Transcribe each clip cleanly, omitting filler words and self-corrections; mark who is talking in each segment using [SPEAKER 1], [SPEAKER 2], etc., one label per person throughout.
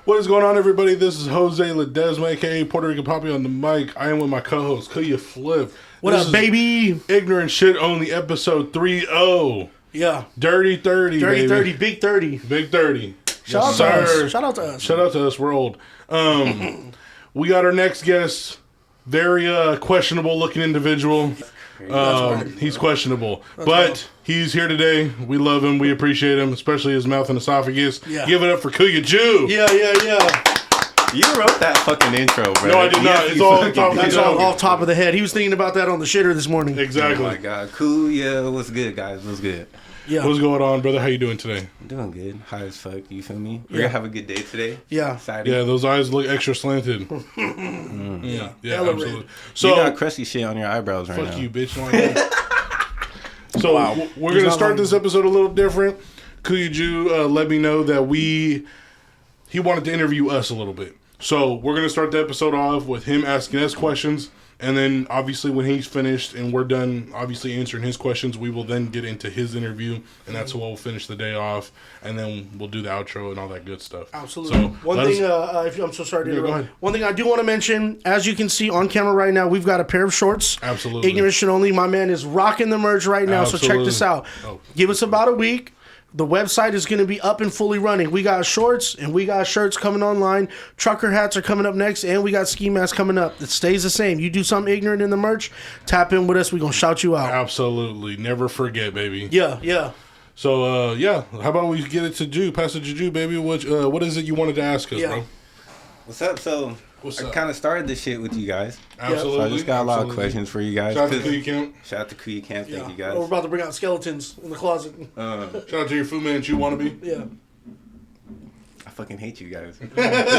[SPEAKER 1] What is going on, everybody? This is Jose Ledesma, a.k.a. Puerto Rican Poppy on the mic. I am with my co-host, Kuya Flip.
[SPEAKER 2] What up, baby?
[SPEAKER 1] Ignorant Shit Only, episode 3-0.
[SPEAKER 2] Yeah.
[SPEAKER 1] Dirty 30,
[SPEAKER 2] Dirty
[SPEAKER 1] baby.
[SPEAKER 2] 30, big 30.
[SPEAKER 1] Big 30.
[SPEAKER 2] Shout out to us. Shout out to us.
[SPEAKER 1] Shout out to us. We're old. We got our next guest. Very questionable looking individual. He's questionable. But he's here today. We love him. We appreciate him, especially his mouth and esophagus.
[SPEAKER 2] Yeah.
[SPEAKER 1] Give it up for Kuya Jew.
[SPEAKER 2] Yeah.
[SPEAKER 3] You wrote that fucking intro, bro.
[SPEAKER 1] No, I did not. It's all top of the
[SPEAKER 2] That's
[SPEAKER 1] dome.
[SPEAKER 2] all off top of the head. He was thinking about that on the shitter this morning.
[SPEAKER 1] Exactly.
[SPEAKER 3] Oh my god. Kuya, what's good, guys? What's good?
[SPEAKER 2] Yeah.
[SPEAKER 1] What's going on, brother? How you doing today?
[SPEAKER 3] I'm doing good. High as fuck. You feel me? We're
[SPEAKER 2] Yeah.
[SPEAKER 3] gonna have a good day today.
[SPEAKER 2] Yeah.
[SPEAKER 3] Excited.
[SPEAKER 1] Yeah, those eyes look extra slanted.
[SPEAKER 2] Yeah.
[SPEAKER 1] Yeah,
[SPEAKER 2] Hella
[SPEAKER 1] absolutely.
[SPEAKER 2] red.
[SPEAKER 1] So,
[SPEAKER 3] you got crusty shit on your eyebrows right now.
[SPEAKER 1] fuck you, bitch. So, we're going to
[SPEAKER 2] not
[SPEAKER 1] start
[SPEAKER 2] lying.
[SPEAKER 1] this episode a little different. Kuya Jew let me know that he wanted to interview us a little bit. So, we're going to start the episode off with him asking us questions. And then, obviously, when he's finished and we're done, obviously, answering his questions, we will then get into his interview. And that's what we'll finish the day off. And then we'll do the outro and all that good stuff.
[SPEAKER 2] Absolutely.
[SPEAKER 1] So,
[SPEAKER 2] One thing, I'm so sorry to
[SPEAKER 1] go
[SPEAKER 2] interrupt.
[SPEAKER 1] ahead.
[SPEAKER 2] One thing I do want to mention, as you can see on camera right now, we've got a pair of shorts.
[SPEAKER 1] Absolutely.
[SPEAKER 2] Ignorant Shit Only. My man is rocking the merch right now, so check this out.
[SPEAKER 1] Oh.
[SPEAKER 2] Give us about a week. The website is going to be up and fully running. We got shorts and we got shirts coming online. Trucker hats are coming up next, and we got ski masks coming up. It stays the same. You do something ignorant in the merch, tap in with us. We're going to shout you out.
[SPEAKER 1] Absolutely. Never forget, baby.
[SPEAKER 2] Yeah.
[SPEAKER 1] So, how about we get it to Jew? Pass it to Jew, baby. What is it you wanted to ask us,
[SPEAKER 2] Yeah.
[SPEAKER 1] bro?
[SPEAKER 3] What's up? So,
[SPEAKER 1] What's
[SPEAKER 3] I
[SPEAKER 1] up?
[SPEAKER 3] kind of started this shit with you guys.
[SPEAKER 1] Absolutely.
[SPEAKER 3] So I just got a lot of
[SPEAKER 1] Absolutely.
[SPEAKER 3] questions for you guys.
[SPEAKER 1] Shout out to
[SPEAKER 3] 'cause-
[SPEAKER 1] Kuya Camp.
[SPEAKER 3] Shout out to Kuya Camp. Thank you
[SPEAKER 2] We're
[SPEAKER 3] guys.
[SPEAKER 2] about to bring out skeletons in the closet.
[SPEAKER 1] Shout out to your Fu Manchu wannabe.
[SPEAKER 2] Yeah.
[SPEAKER 3] I fucking hate you guys. This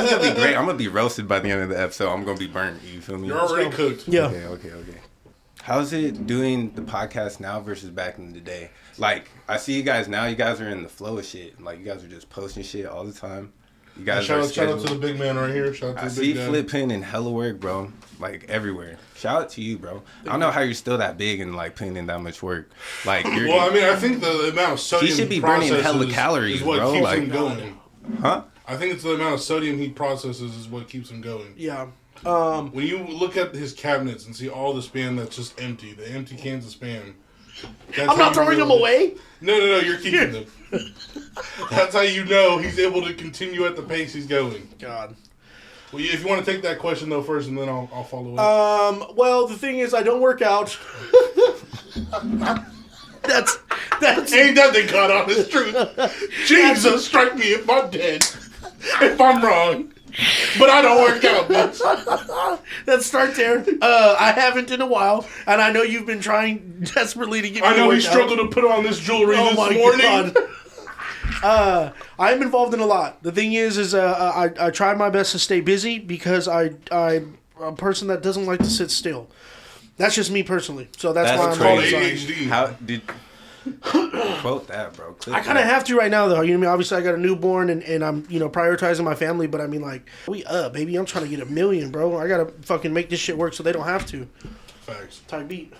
[SPEAKER 3] is gonna be great. I'm gonna be roasted by the end of the episode. I'm gonna be burnt. You feel me?
[SPEAKER 1] You're already cooked.
[SPEAKER 2] Yeah.
[SPEAKER 3] Okay. How's it doing the podcast now versus back in the day? Like, I see you guys now. You guys are in the flow of shit. Like, you guys are just posting shit all the time. You guys
[SPEAKER 1] Shout
[SPEAKER 3] are
[SPEAKER 1] out to
[SPEAKER 3] scheduled.
[SPEAKER 1] the big man right here. Shout out to
[SPEAKER 3] I
[SPEAKER 1] the
[SPEAKER 3] see
[SPEAKER 1] big guy.
[SPEAKER 3] Flip putting in hella work, bro. Like, everywhere. Shout out to you, bro. I don't know how you're still that big and, like, putting in that much work. Like, you're...
[SPEAKER 1] Well, I mean, I think the amount of sodium
[SPEAKER 3] should be burning
[SPEAKER 1] processes
[SPEAKER 3] hella calories,
[SPEAKER 1] is what
[SPEAKER 3] bro,
[SPEAKER 1] keeps
[SPEAKER 3] like-
[SPEAKER 1] him going.
[SPEAKER 3] Huh?
[SPEAKER 1] I think it's the amount of sodium he processes is what keeps him going.
[SPEAKER 2] Yeah.
[SPEAKER 1] When you look at his cabinets and see all the Spam that's just empty, the empty cans of Spam. That's
[SPEAKER 2] I'm
[SPEAKER 1] how
[SPEAKER 2] not
[SPEAKER 1] you
[SPEAKER 2] throwing them
[SPEAKER 1] know-
[SPEAKER 2] away.
[SPEAKER 1] No, you're keeping them. That's how you know he's able to continue at the pace he's going.
[SPEAKER 2] God.
[SPEAKER 1] Well, if you want to take that question though first, and then I'll follow up.
[SPEAKER 2] Well, the thing is, I don't work out. That's
[SPEAKER 1] Ain't that the God honest truth? Jesus, strike me if I'm dead, if I'm wrong, but I don't work out, bitch.
[SPEAKER 2] Let's start there. I haven't in a while, and I know you've been trying desperately to get me
[SPEAKER 1] I know
[SPEAKER 2] to
[SPEAKER 1] he
[SPEAKER 2] work
[SPEAKER 1] struggled to put on this jewelry
[SPEAKER 2] out.
[SPEAKER 1] this
[SPEAKER 2] Oh my
[SPEAKER 1] morning.
[SPEAKER 2] God. I'm involved in a lot. The thing is I try my best to stay busy because I'm a person that doesn't like to sit still. That's just me personally. So that's why I'm
[SPEAKER 1] called
[SPEAKER 2] always on.
[SPEAKER 1] ADHD.
[SPEAKER 3] How did... Quote that, bro. Clip
[SPEAKER 2] I kind of
[SPEAKER 3] that.
[SPEAKER 2] have to right now, though. You know what I mean? Obviously, I got a newborn, and I'm, prioritizing my family. But I mean, like, baby. I'm trying to get 1 million, bro. I gotta fucking make this shit work so they don't have to.
[SPEAKER 1] Facts.
[SPEAKER 2] Type beat.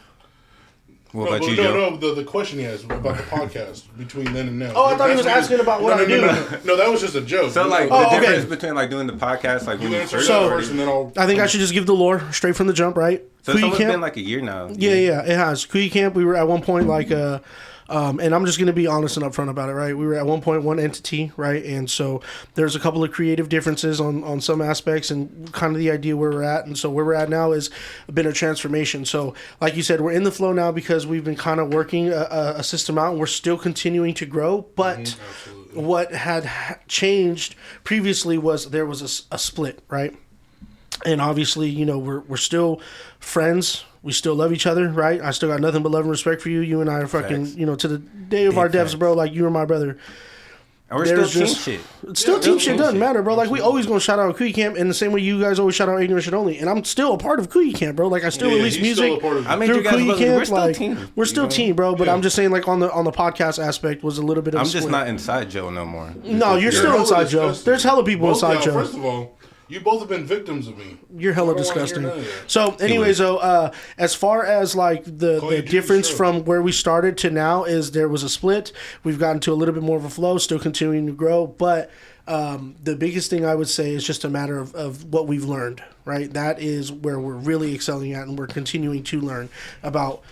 [SPEAKER 3] What about you, Joe?
[SPEAKER 1] The question he has about the podcast between then and now.
[SPEAKER 2] Oh, I thought he was asking about what I do.
[SPEAKER 1] No, that was just a joke.
[SPEAKER 3] So, like,
[SPEAKER 2] Oh,
[SPEAKER 3] the
[SPEAKER 2] okay.
[SPEAKER 3] difference between, like, doing the podcast, like, when
[SPEAKER 1] You
[SPEAKER 3] you
[SPEAKER 1] answer
[SPEAKER 3] first
[SPEAKER 1] that
[SPEAKER 3] started...
[SPEAKER 1] first, and then I'll.
[SPEAKER 2] I think I should just give the lore straight from the jump, right?
[SPEAKER 3] So it's
[SPEAKER 2] Kuya
[SPEAKER 3] almost
[SPEAKER 2] Camp.
[SPEAKER 3] been, like, a year now.
[SPEAKER 2] Yeah, it has. Kuya Camp, we were at one point, like, and I'm just going to be honest and upfront about it, right? We were at one point one entity, right? And so there's a couple of creative differences on some aspects and kind of the idea where we're at. And so where we're at now has been a transformation. So like you said, we're in the flow now because we've been kind of working a system out and we're still continuing to grow. But what had changed previously was there was a split, right? And obviously, we're still friends. We still love each other, right? I still got nothing but love and respect for you. You and I are fucking,
[SPEAKER 3] Facts.
[SPEAKER 2] to the day of
[SPEAKER 3] Big
[SPEAKER 2] our deaths,
[SPEAKER 3] facts.
[SPEAKER 2] bro. Like, you are my brother.
[SPEAKER 3] And we're
[SPEAKER 2] There's
[SPEAKER 3] still team
[SPEAKER 2] just-
[SPEAKER 3] shit.
[SPEAKER 2] It's still team shit.
[SPEAKER 3] team
[SPEAKER 2] Doesn't
[SPEAKER 3] shit.
[SPEAKER 2] matter, bro. Like, we always gonna shout out Kuya Camp in the same way you guys always shout out Ignorant Shit Only. And I'm still a part of Kuya Camp, bro. Like, I still release
[SPEAKER 1] he's still
[SPEAKER 2] music
[SPEAKER 1] a part of it.
[SPEAKER 3] I made
[SPEAKER 2] through
[SPEAKER 3] you guys
[SPEAKER 2] Kuya
[SPEAKER 3] look,
[SPEAKER 2] Camp.
[SPEAKER 3] we're still
[SPEAKER 2] Like,
[SPEAKER 3] team.
[SPEAKER 2] we're still
[SPEAKER 3] You know?
[SPEAKER 2] team, bro. But
[SPEAKER 1] Yeah.
[SPEAKER 2] I'm just saying, like, on the podcast aspect was a little bit of
[SPEAKER 3] I'm
[SPEAKER 2] a
[SPEAKER 3] just
[SPEAKER 2] split.
[SPEAKER 3] not inside Joe no more.
[SPEAKER 2] No, you're still
[SPEAKER 1] You're
[SPEAKER 2] inside Joe.
[SPEAKER 1] disgusting.
[SPEAKER 2] There's hella people
[SPEAKER 1] Both
[SPEAKER 2] inside
[SPEAKER 1] y'all,
[SPEAKER 2] Joe.
[SPEAKER 1] First of all, You both have been victims of me.
[SPEAKER 2] You're hella
[SPEAKER 1] I don't wanna hear
[SPEAKER 2] disgusting.
[SPEAKER 1] none of that.
[SPEAKER 2] So, anyways, as far as like the
[SPEAKER 1] you
[SPEAKER 2] difference
[SPEAKER 1] sure.
[SPEAKER 2] from where we started to now is there was a split. We've gotten to a little bit more of a flow, still continuing to grow, but the biggest thing I would say is just a matter of what we've learned, right? That is where we're really excelling at, and we're continuing to learn about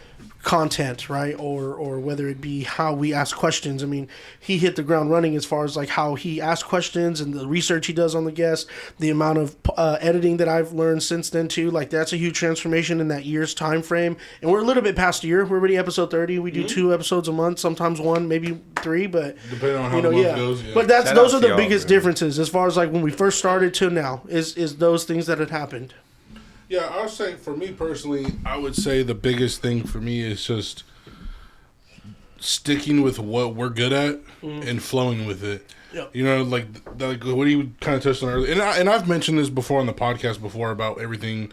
[SPEAKER 2] content, right? Or whether it be how we ask questions. I mean, he hit the ground running as far as like how he asks questions and the research he does on the guests, the amount of editing that I've learned since then too. Like that's a huge transformation in that year's time frame. And we're a little bit past a year. We're already episode 30. We do 2 episodes a month, sometimes 1, maybe 3, but
[SPEAKER 1] Depending on how the month goes. Yeah.
[SPEAKER 2] But
[SPEAKER 3] Shout
[SPEAKER 2] those
[SPEAKER 3] out
[SPEAKER 2] are
[SPEAKER 3] to
[SPEAKER 2] the
[SPEAKER 3] y'all,
[SPEAKER 2] biggest
[SPEAKER 3] man.
[SPEAKER 2] differences as far as like when we first started to now is those things that had happened.
[SPEAKER 1] Yeah, I would say for me personally, I would say the biggest thing for me is just sticking with what we're good at and flowing with it.
[SPEAKER 2] Yep.
[SPEAKER 1] You know, like what you kind of touched on earlier, and I've mentioned this before on the podcast before about everything.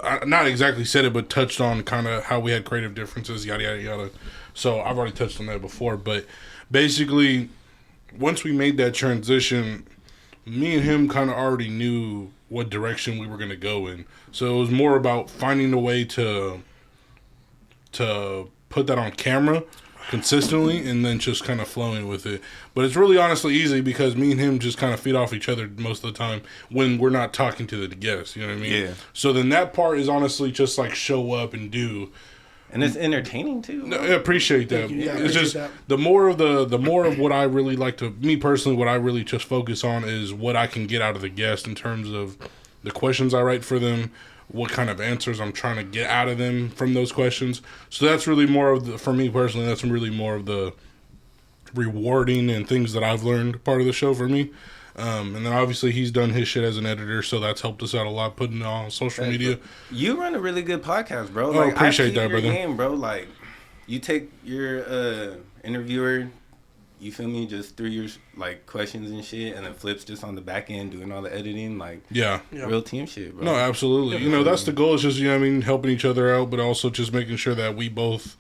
[SPEAKER 1] I not exactly said it, but touched on kind of how we had creative differences, yada yada yada. So I've already touched on that before, but basically, once we made that transition, me and him kind of already knew what direction we were going to go in. So it was more about finding a way to put that on camera consistently and then just kind of flowing with it. But it's really honestly easy because me and him just kind of feed off each other most of the time when we're not talking to the guests, you know what I mean?
[SPEAKER 3] Yeah.
[SPEAKER 1] So then that part is honestly just like show up and do.
[SPEAKER 3] And it's entertaining too.
[SPEAKER 1] No, I appreciate that.
[SPEAKER 2] Thank you. Yeah, I
[SPEAKER 1] it's
[SPEAKER 2] appreciate
[SPEAKER 1] just
[SPEAKER 2] that.
[SPEAKER 1] the more of what I really like to, me personally, what I really just focus on is what I can get out of the guest in terms of the questions I write for them, what kind of answers I'm trying to get out of them from those questions. So that's really more of the, for me personally, that's really more of the rewarding and things that I've learned part of the show for me. And then obviously he's done his shit as an editor, so that's helped us out a lot putting it on social media.
[SPEAKER 3] You run a really good podcast, bro.
[SPEAKER 1] Oh, appreciate
[SPEAKER 3] I peep
[SPEAKER 1] that,
[SPEAKER 3] your
[SPEAKER 1] brother.
[SPEAKER 3] game, bro. Like, you take your interviewer, you feel me, just through your like questions and shit, and then Flip's just on the back end doing all the editing, like
[SPEAKER 1] Yeah.
[SPEAKER 3] real team shit, bro.
[SPEAKER 1] No, absolutely. You know, that's the goal is just, you know what I mean, helping each other out, but also just making sure that we both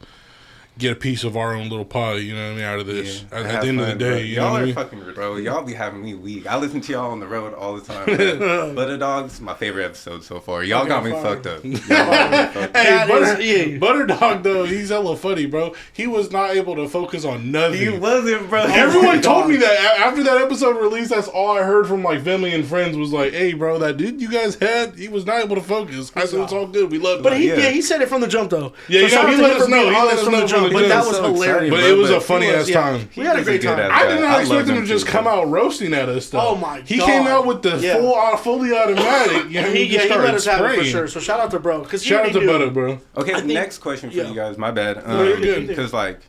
[SPEAKER 1] get a piece of our own little pie, you know what I mean, out of this.
[SPEAKER 3] Yeah,
[SPEAKER 1] At the end of the day, you know
[SPEAKER 3] y'all
[SPEAKER 1] what I
[SPEAKER 3] are
[SPEAKER 1] mean?
[SPEAKER 3] fucking, bro. Y'all be having me weak. I listen to y'all on the road all the time. Bro. Butter Dogs, my favorite episode so far. Y'all got me fucked up. Y'all got me fucked up.
[SPEAKER 1] Hey, Butterdog, though, he's hella funny, bro. He was not able to focus on nothing.
[SPEAKER 3] He wasn't, bro.
[SPEAKER 1] Everyone told me that after that episode released. That's all I heard from like family and friends was like, "Hey, bro, that dude you guys had, he was not able to focus." I said, "It's all good. We love
[SPEAKER 2] But
[SPEAKER 1] it."
[SPEAKER 2] he said it from the jump though.
[SPEAKER 1] Yeah,
[SPEAKER 2] So shout out
[SPEAKER 1] he
[SPEAKER 2] to
[SPEAKER 1] let
[SPEAKER 2] him
[SPEAKER 1] us
[SPEAKER 2] for being
[SPEAKER 1] know. He let
[SPEAKER 2] honest
[SPEAKER 1] us
[SPEAKER 2] from
[SPEAKER 1] know
[SPEAKER 2] the
[SPEAKER 1] from
[SPEAKER 2] jump.
[SPEAKER 1] the
[SPEAKER 2] But
[SPEAKER 1] jump.
[SPEAKER 2] that was
[SPEAKER 3] So
[SPEAKER 2] hilarious.
[SPEAKER 3] excited,
[SPEAKER 1] But
[SPEAKER 3] bro,
[SPEAKER 1] it was a
[SPEAKER 3] but
[SPEAKER 1] funny ass
[SPEAKER 2] yeah.
[SPEAKER 1] time.
[SPEAKER 2] We had a great time.
[SPEAKER 1] I did not
[SPEAKER 3] I
[SPEAKER 1] expect
[SPEAKER 3] love
[SPEAKER 1] him
[SPEAKER 3] them
[SPEAKER 1] to just
[SPEAKER 3] too,
[SPEAKER 1] come
[SPEAKER 3] bro.
[SPEAKER 1] out roasting at us, though.
[SPEAKER 2] Oh, my
[SPEAKER 1] He
[SPEAKER 2] God.
[SPEAKER 1] came out with the
[SPEAKER 2] Yeah.
[SPEAKER 1] fully automatic. You know,
[SPEAKER 2] He
[SPEAKER 1] just
[SPEAKER 2] let
[SPEAKER 1] started
[SPEAKER 2] us have it for
[SPEAKER 1] spraying.
[SPEAKER 2] sure. So shout out to bro. Cause he
[SPEAKER 1] Shout out to
[SPEAKER 2] already knew.
[SPEAKER 1] Butter, bro.
[SPEAKER 3] Okay,
[SPEAKER 2] I think-
[SPEAKER 3] next question for
[SPEAKER 2] yeah.
[SPEAKER 3] you guys. My bad.
[SPEAKER 1] you're good.
[SPEAKER 3] Because like,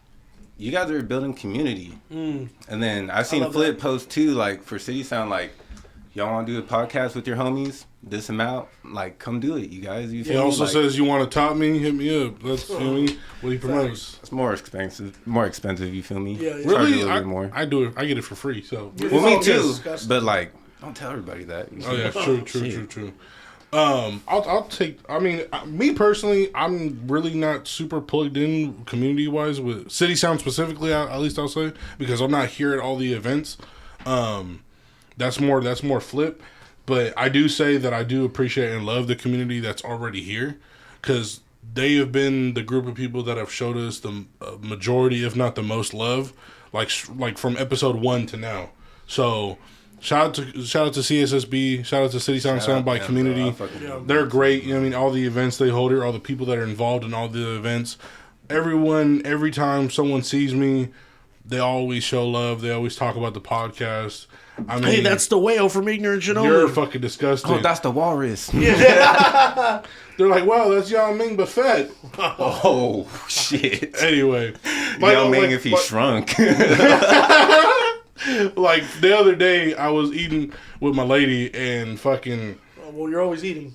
[SPEAKER 3] you guys are building community, and then I seen
[SPEAKER 2] love
[SPEAKER 3] Flip post too, like for City Sound, like y'all want to do a podcast with your homies, this amount, like come do it, you guys. You
[SPEAKER 1] He
[SPEAKER 3] feel me?
[SPEAKER 1] also
[SPEAKER 3] Like,
[SPEAKER 1] says, "You want to top me? Hit me up." That's you know what I mean, what he promotes.
[SPEAKER 3] it's more expensive. You feel me?
[SPEAKER 2] Yeah, yeah.
[SPEAKER 3] Charge a
[SPEAKER 1] Really,
[SPEAKER 3] little bit more.
[SPEAKER 1] I do it. I get it for free. So
[SPEAKER 3] Well, me
[SPEAKER 2] Oh,
[SPEAKER 3] too.
[SPEAKER 2] disgusting.
[SPEAKER 3] But like, don't tell everybody that. You
[SPEAKER 1] Oh
[SPEAKER 3] feel
[SPEAKER 1] yeah,
[SPEAKER 3] me?
[SPEAKER 1] true. I'll take. I mean, me personally, I'm really not super plugged in community wise with City Sound specifically. At least I'll say because I'm not here at all the events. That's more Flip, but I do say that I do appreciate and love the community that's already here because they have been the group of people that have showed us the majority, if not the most love, like from episode 1 to now. So. Shout out to CSSB. Shout out to City Sound
[SPEAKER 3] Shout out
[SPEAKER 1] Soundbite
[SPEAKER 3] them,
[SPEAKER 1] community.
[SPEAKER 3] bro. I fucking love them.
[SPEAKER 1] They're great. You know what I mean? All the events they hold here, all the people that are involved in all the events. Everyone, every time someone sees me, they always show love. They always talk about the podcast. I mean,
[SPEAKER 2] Hey, that's the whale from Ignorant
[SPEAKER 1] you're
[SPEAKER 2] Shinobi.
[SPEAKER 1] fucking disgusting.
[SPEAKER 3] Oh, that's the walrus.
[SPEAKER 1] They're like, wow, that's Yao Ming Buffet.
[SPEAKER 3] Oh shit.
[SPEAKER 1] Anyway,
[SPEAKER 3] Yao Ming if he shrunk.
[SPEAKER 1] like the other day, I was eating with my lady and fucking.
[SPEAKER 2] Well, you're always eating.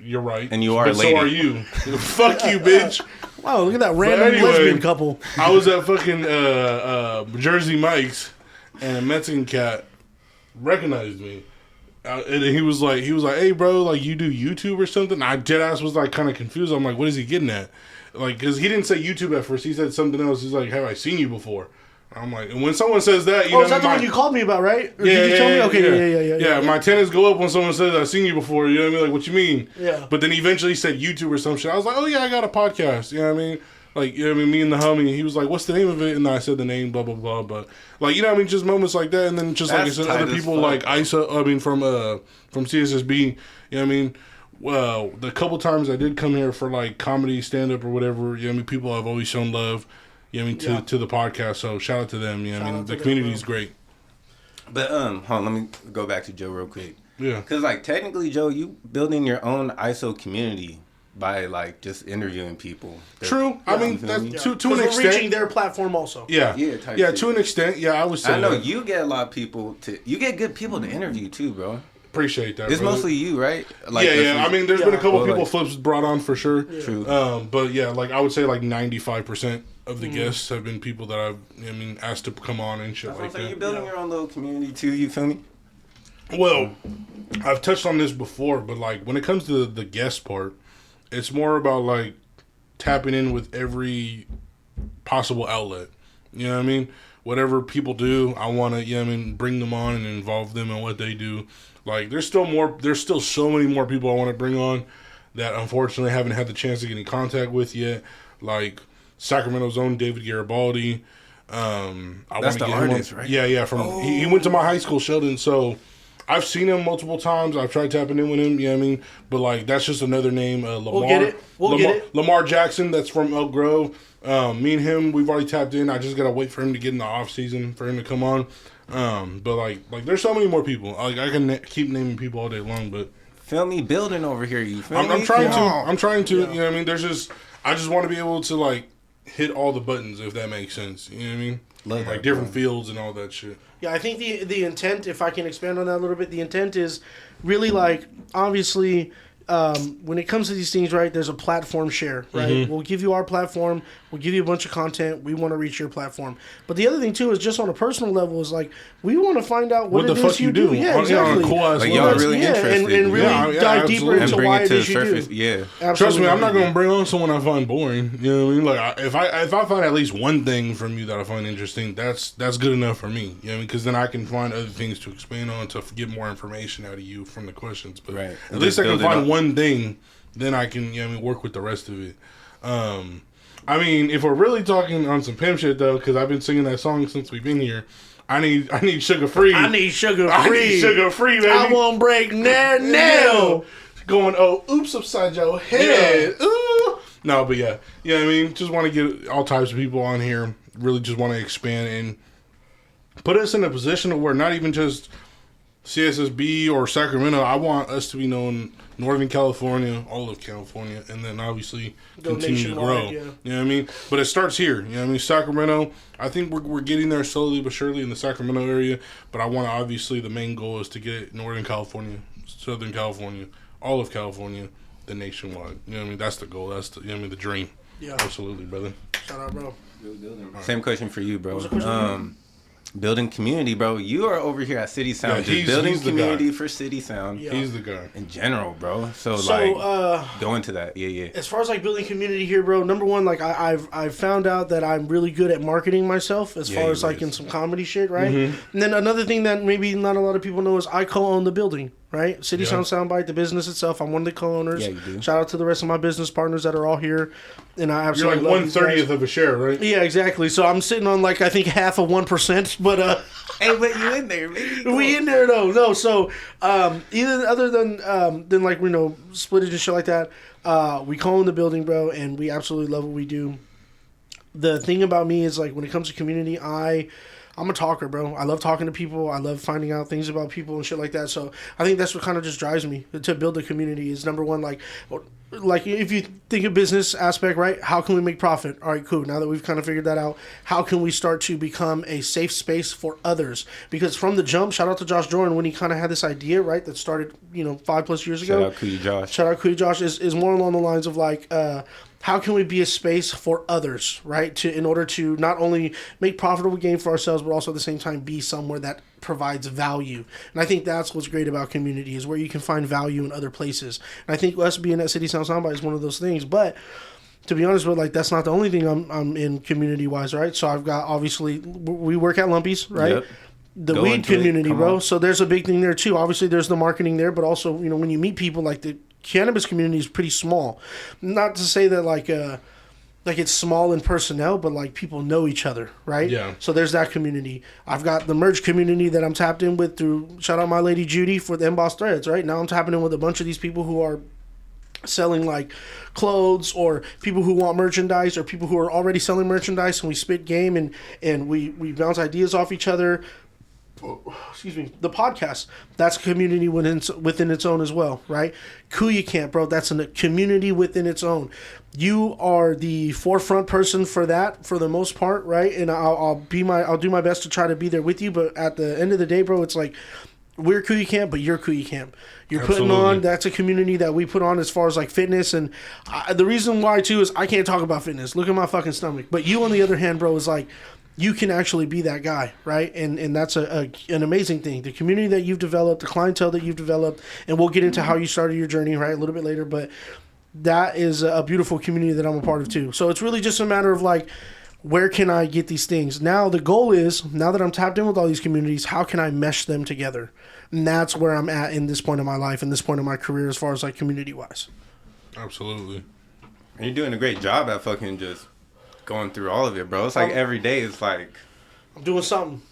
[SPEAKER 1] You're right,
[SPEAKER 3] And you are
[SPEAKER 1] but
[SPEAKER 3] a lady.
[SPEAKER 1] so are you. Fuck you, bitch.
[SPEAKER 2] Wow, look at that random
[SPEAKER 1] anyway,
[SPEAKER 2] lesbian couple.
[SPEAKER 1] I was at fucking Jersey Mike's, and a Mexican cat recognized me, and he was like, "Hey, bro, like you do YouTube or something?" I deadass was like kind of confused. I'm like, "What is he getting at?" Like, cause he didn't say YouTube at first. He said something else. He's like, "Have I seen you before?" I'm like, and when someone says that, you
[SPEAKER 2] Oh,
[SPEAKER 1] know,
[SPEAKER 2] is that the one you called me about, right? Or
[SPEAKER 1] yeah,
[SPEAKER 2] did you tell me? Okay,
[SPEAKER 1] yeah. My tenants go up when someone says, I've seen you before. You know what I mean? Like, what you mean?
[SPEAKER 2] Yeah.
[SPEAKER 1] But then eventually he said YouTube or some shit. I was like, oh, yeah, I got a podcast. You know what I mean? Like, you know what I mean? Me and the homie, he was like, what's the name of it? And I said the name, blah, blah, blah. But, like, you know what I mean? Just moments like that. And then just, like I said, other people like Isa, from CSSB, you know what I mean? Well, the couple times I did come here for, like, comedy, stand-up or whatever, you know what I mean? People have always shown love. You know what I mean, to the podcast, so shout out to them. You know what I mean, the community is great.
[SPEAKER 3] But hold on, let me go back to Joe real quick.
[SPEAKER 1] Yeah,
[SPEAKER 3] because like technically, Joe, you building your own ISO community by like just interviewing people.
[SPEAKER 1] True. I mean, that's to an extent,
[SPEAKER 2] reaching their platform also.
[SPEAKER 1] Yeah, to an extent. Yeah, I would say.
[SPEAKER 3] I know you get a lot of people you get good people to interview too, bro.
[SPEAKER 1] Appreciate that.
[SPEAKER 3] It's
[SPEAKER 1] brother.
[SPEAKER 3] Mostly you, right? Like,
[SPEAKER 1] I mean, there's been a couple people
[SPEAKER 3] like,
[SPEAKER 1] flips brought on for sure.
[SPEAKER 3] Yeah. True.
[SPEAKER 1] But yeah, like I would say, like 95% of the guests have been people that I've, asked to come on and shit like that.
[SPEAKER 3] You're building your own little community too. You feel me?
[SPEAKER 1] Well, I've touched on this before, but like when it comes to the guest part, it's more about like tapping in with every possible outlet. You know what I mean? Whatever people do, I want to, bring them on and involve them in what they do. Like, there's still so many more people I want to bring on that unfortunately I haven't had the chance to get in contact with yet. Like Sacramento's own David Garibaldi.
[SPEAKER 3] That's the artist, right?
[SPEAKER 1] Yeah. He went to my high school, Sheldon. So I've seen him multiple times. I've tried tapping in with him. You know what I mean? But like, that's just another name. Lamar. We'll get it. Lamar Jackson. That's from Elk Grove. Me and him, we've already tapped in. I just gotta wait for him to get in the off season for him to come on. But like there's so many more people. Like I can keep naming people all day long, but
[SPEAKER 3] feel me building over here. You feel me?
[SPEAKER 1] I'm trying to. Yeah. You know what I mean? I just want to be able to like hit all the buttons, if that makes sense. You know what I mean?
[SPEAKER 3] Love
[SPEAKER 1] like different fields and all that shit.
[SPEAKER 2] Yeah, I think the intent, if I can expand on that a little bit, the intent is really like obviously. When it comes to these things, right, there's a platform share, right? Mm-hmm. We'll give you our platform. We'll give you a bunch of content. We want to reach your platform. But the other thing, too, is just on a personal level is like, we want to find out what it is you do. Yeah, exactly.
[SPEAKER 3] Like, y'all really interested.
[SPEAKER 2] And really dive deeper into why it is you do.
[SPEAKER 3] Yeah.
[SPEAKER 2] Absolutely.
[SPEAKER 1] Trust me, I'm not going to bring on someone I find boring. You know what I mean? Like, if I find at least one thing from you that I find interesting, that's good enough for me. You know what I mean? Because then I can find other things to expand on to get more information out of you from the questions. But
[SPEAKER 3] right.
[SPEAKER 1] At least I can find one thing, then I can work with the rest of it. I mean, if we're really talking on some pimp shit though, because I've been singing that song since we've been here. I need sugar free.
[SPEAKER 2] I need sugar free,
[SPEAKER 1] baby.
[SPEAKER 2] I won't break nail.
[SPEAKER 1] Going oops upside your head. Yeah. Ooh. No, but yeah, you know what I mean. Just want to get all types of people on here. Really, just want to expand and put us in a position where not even just CSSB or Sacramento. I want us to be known Northern California, all of California, and then obviously continue to grow. Yeah. You know what I mean? But it starts here. You know what I mean? Sacramento, I think we're getting there slowly but surely in the Sacramento area. But I want to, obviously, the main goal is to get Northern California, Southern California, all of California, the nationwide. You know what I mean? That's the goal. That's the dream. Yeah. Absolutely, brother.
[SPEAKER 2] Shout out, bro.
[SPEAKER 3] Same question for you, bro. Building community, bro. You are over here at City Sound, just building community for City Sound.
[SPEAKER 1] Yeah. He's the guy
[SPEAKER 3] in general, bro. So like, go into that. Yeah.
[SPEAKER 2] As far as like building community here, bro. Number one, like I've found out that I'm really good at marketing myself as far as like in some comedy shit, right? Mm-hmm. And then another thing that maybe not a lot of people know is I co-own the building. Right? City Sound Soundbite, the business itself. I'm one of the co-owners.
[SPEAKER 3] Yeah, you do.
[SPEAKER 2] Shout out to the rest of my business partners that are all here. And I absolutely
[SPEAKER 1] You're like 1/30th of a share, right?
[SPEAKER 2] Yeah, exactly. So I'm sitting on like I think half of 1%, but
[SPEAKER 3] hey, but you in there, maybe.
[SPEAKER 2] We in there though. No, so either other than like splittage and shit like that, we co-own the building, bro, and we absolutely love what we do. The thing about me is like when it comes to community, I'm a talker, bro. I love talking to people. I love finding out things about people and shit like that. So I think that's what kind of just drives me to build a community is number one, like if you think of business aspect, right? How can we make profit? All right, cool. Now that we've kind of figured that out, how can we start to become a safe space for others? Because from the jump, shout out to Josh Jordan when he kind of had this idea, right? That started, 5+ years ago.
[SPEAKER 3] Shout out Kuya Josh.
[SPEAKER 2] Shout out Kuya Josh is more along the lines of like, how can we be a space for others, right? In order to not only make profitable gain for ourselves, but also at the same time be somewhere that provides value. And I think that's what's great about community is where you can find value in other places. And I think us being at City Sound Soundbite is one of those things. But to be honest with, like, that's not the only thing I'm in community wise, right? So I've got, obviously, we work at Lumpy's, right?
[SPEAKER 3] Yep.
[SPEAKER 2] The
[SPEAKER 3] Go
[SPEAKER 2] weed
[SPEAKER 3] into it.
[SPEAKER 2] community,
[SPEAKER 3] Come
[SPEAKER 2] bro.
[SPEAKER 3] on.
[SPEAKER 2] So there's a big thing there too. Obviously, there's the marketing there, but also, you know, when you meet people, like, the cannabis community is pretty small. Not to say that like it's small in personnel, but like people know each other, right?
[SPEAKER 1] Yeah.
[SPEAKER 2] So there's that community. I've got the merch community that I'm tapped in with through, shout out my lady Judy for the Emboss Threads, right? Now I'm tapping in with a bunch of these people who are selling like clothes, or people who want merchandise, or people who are already selling merchandise, and we spit game and we bounce ideas off each other. Excuse me. The podcast, that's a community within its own as well, right? Kuya Camp, bro, that's a community within its own. You are the forefront person for that for the most part, right? And I'll do my best to try to be there with you, but at the end of the day, bro, it's like, we're Kuya Camp, but you're Kuya Camp. You're putting on, that's a community that we put on as far as like fitness. And the reason why too is I can't talk about fitness. Look at my fucking stomach. But you, on the other hand, bro, is like, you can actually be that guy, right? And that's an amazing thing. The community that you've developed, the clientele that you've developed, and we'll get into how you started your journey, right, a little bit later. But that is a beautiful community that I'm a part of too. So it's really just a matter of like, where can I get these things? Now the goal is, now that I'm tapped in with all these communities, how can I mesh them together? And that's where I'm at in this point of my life, in this point of my career, as far as like community wise.
[SPEAKER 1] Absolutely.
[SPEAKER 3] And you're doing a great job at fucking just going through all of it, bro. It's like every day it's like,
[SPEAKER 2] I'm doing something,